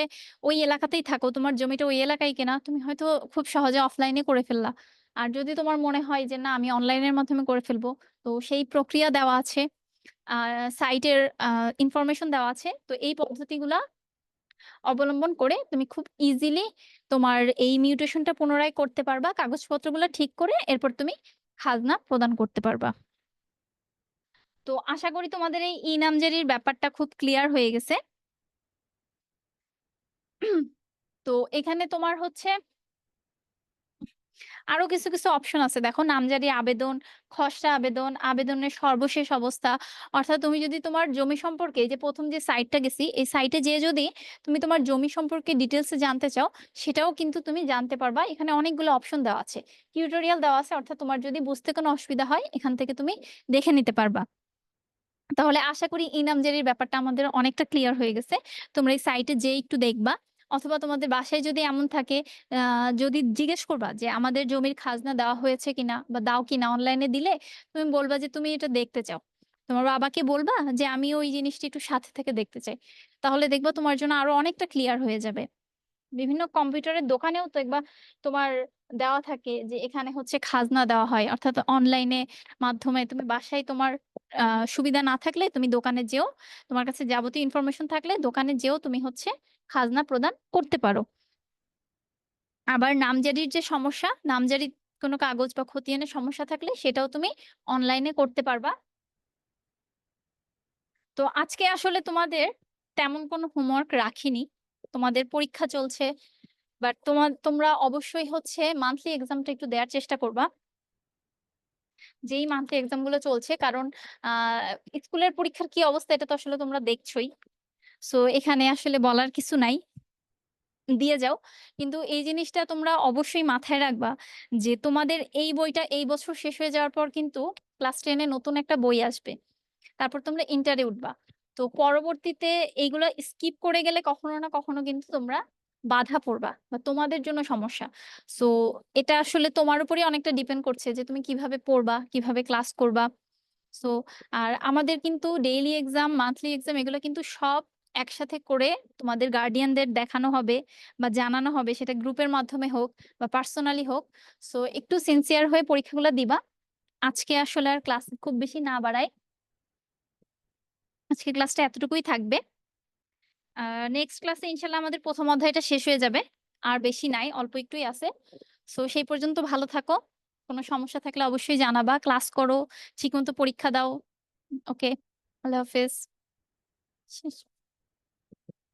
ওই এলাকাতেই থাকো, তোমার জমিটা ওই এলাকায় কেনা, তুমি হয়তো খুব সহজে অফলাইনে করে ফেললা। আর যদি তোমার মনে হয় যে না আমি অনলাইনের মাধ্যমে করে ফেলবো, তো সেই প্রক্রিয়া দেওয়া আছে, সাইটের ইনফরমেশন দেওয়া আছে। তো এই পদ্ধতিগুলা অবলম্বন করে তুমি খুব ইজিলি তোমার এই মিউটেশনটা পুনরায় করতে পারবা, কাগজপত্রগুলো ঠিক করে এরপর তুমি খাজনা প্রদান করতে পারবা। তো আশা করি তোমাদের এই ই নামজারির ব্যাপারটা খুব ক্লিয়ার হয়ে গেছে। তো এখানে তোমার হচ্ছে আরো কিছু কিছু অপশন আছে, দেখো নামজারি আবেদন, খসড়া আবেদন, আবেদনের সর্বশেষ অবস্থা। অর্থাৎ তুমি যদি তোমার জমি সম্পর্কে, এই যে প্রথম যে সাইটটা গেছি, এই সাইটে যে যদি তুমি তোমার জমি সম্পর্কে ডিটেলসে জানতে চাও, সেটাও কিন্তু তুমি জানতে পারবা। এখানে অনেকগুলো অপশন দেওয়া আছে, টিউটোরিয়াল দেওয়া আছে, অর্থাৎ তোমার যদি বুঝতে কোনো অসুবিধা হয় এখান থেকে তুমি দেখে নিতে পারবা। তাহলে আশা করি ইনামজারির ব্যাপারটা আমাদের অনেকটা ক্লিয়ার হয়ে গেছে। তোমরা এই সাইটে যে একটু দেখবা, অথবা তোমাদের বাসায় যদি এমন থাকে, যদি জিজ্ঞেস করবা যে আমাদের জমির খাজনা দেওয়া হয়েছে কিনা বা দাও কিনা, অনলাইনে দিলে তুমি বলবা যে তুমি এটা দেখতে চাও। তোমার বাবাকে বলবা যে আমি ওই জিনিসটা একটু সাথে থেকে দেখতে চাই। তাহলে দেখবা তোমার জন্য আরো অনেকটা ক্লিয়ার হয়ে যাবে। বিভিন্ন কম্পিউটারের দোকানেও তো একবার তোমার দেওয়া থাকে যে এখানে হচ্ছে খাজনা দেওয়া হয়, অর্থাৎ অনলাইনে মাধ্যমে তুমি বাসায় তোমার সুবিধা না থাকলে তুমি দোকানে যেও, তোমার কাছে যাবতীয় ইনফরমেশন থাকলে দোকানে যেও তুমি হচ্ছে খাজনা প্রদান করতে পারো। আবার নামজারির যে সমস্যা, নামজারির কোনো কাগজ বা খতিয়ানের সমস্যা থাকলে সেটাও তুমি অনলাইনে করতে পারবা। তো আজকে আসলে তোমাদের তেমন কোনো হোমওয়ার্ক রাখিনি, তোমাদের পরীক্ষা চলছে, বাট তোমরা অবশ্যই হচ্ছে মান্থলি এক্সামটা একটু দেওয়ার চেষ্টা করবা, যেই মান্থলি এক্সাম গুলো চলছে। কারণ আহ স্কুলের পরীক্ষার কি অবস্থা এটা তো আসলে তোমরা দেখছোই। সো এখানে আসলে বলার কিছু নাই, দিয়ে যাও। কিন্তু এই জিনিসটা তোমরা অবশ্যই মাথায় রাখবা যে তোমাদের এই বইটা এই বছর শেষ হয়ে যাওয়ার পর কিন্তু ক্লাস 10-এ নতুন একটা বই আসবে, তারপর তোমরা ইন্টারে উঠবা। তো পরবর্তীতে এইগুলো স্কিপ করে গেলে কখনো না কখনো কিন্তু তোমরা বাধা পড়বা বা তোমাদের জন্য সমস্যা। সো এটা আসলে তোমার উপরই অনেকটা ডিপেন্ড করছে যে তুমি কিভাবে পড়বা, কিভাবে ক্লাস করবা। সো আর আমাদের কিন্তু ডেইলি এক্সাম, মান্থলি এক্সাম, এগুলো কিন্তু সব একসাথে করে তোমাদের গার্ডিয়ানদের দেখানো হবে বা জানানো হবে, সেটা গ্রুপের মাধ্যমে হোক বা পার্সোনালি হোক। সো একটু সিনসিয়ার হয়ে পরীক্ষাগুলো দিবা। আজকে আসলে আর ক্লাস খুব বেশি না বাড়াই, আজকে ক্লাসটা এতটুকুই থাকবে। নেক্সট ক্লাসে ইনশাল্লাহ আমাদের প্রথম অধ্যায়টা শেষ হয়ে যাবে, আর বেশি নাই, অল্প একটুই আছে। সো সেই পর্যন্ত ভালো থাকো, কোনো সমস্যা থাকলে অবশ্যই জানাবা, ক্লাস করো, ঠিকমতো পরীক্ষা দাও। ওকে, আল্লাহ হাফেজ। শেষ।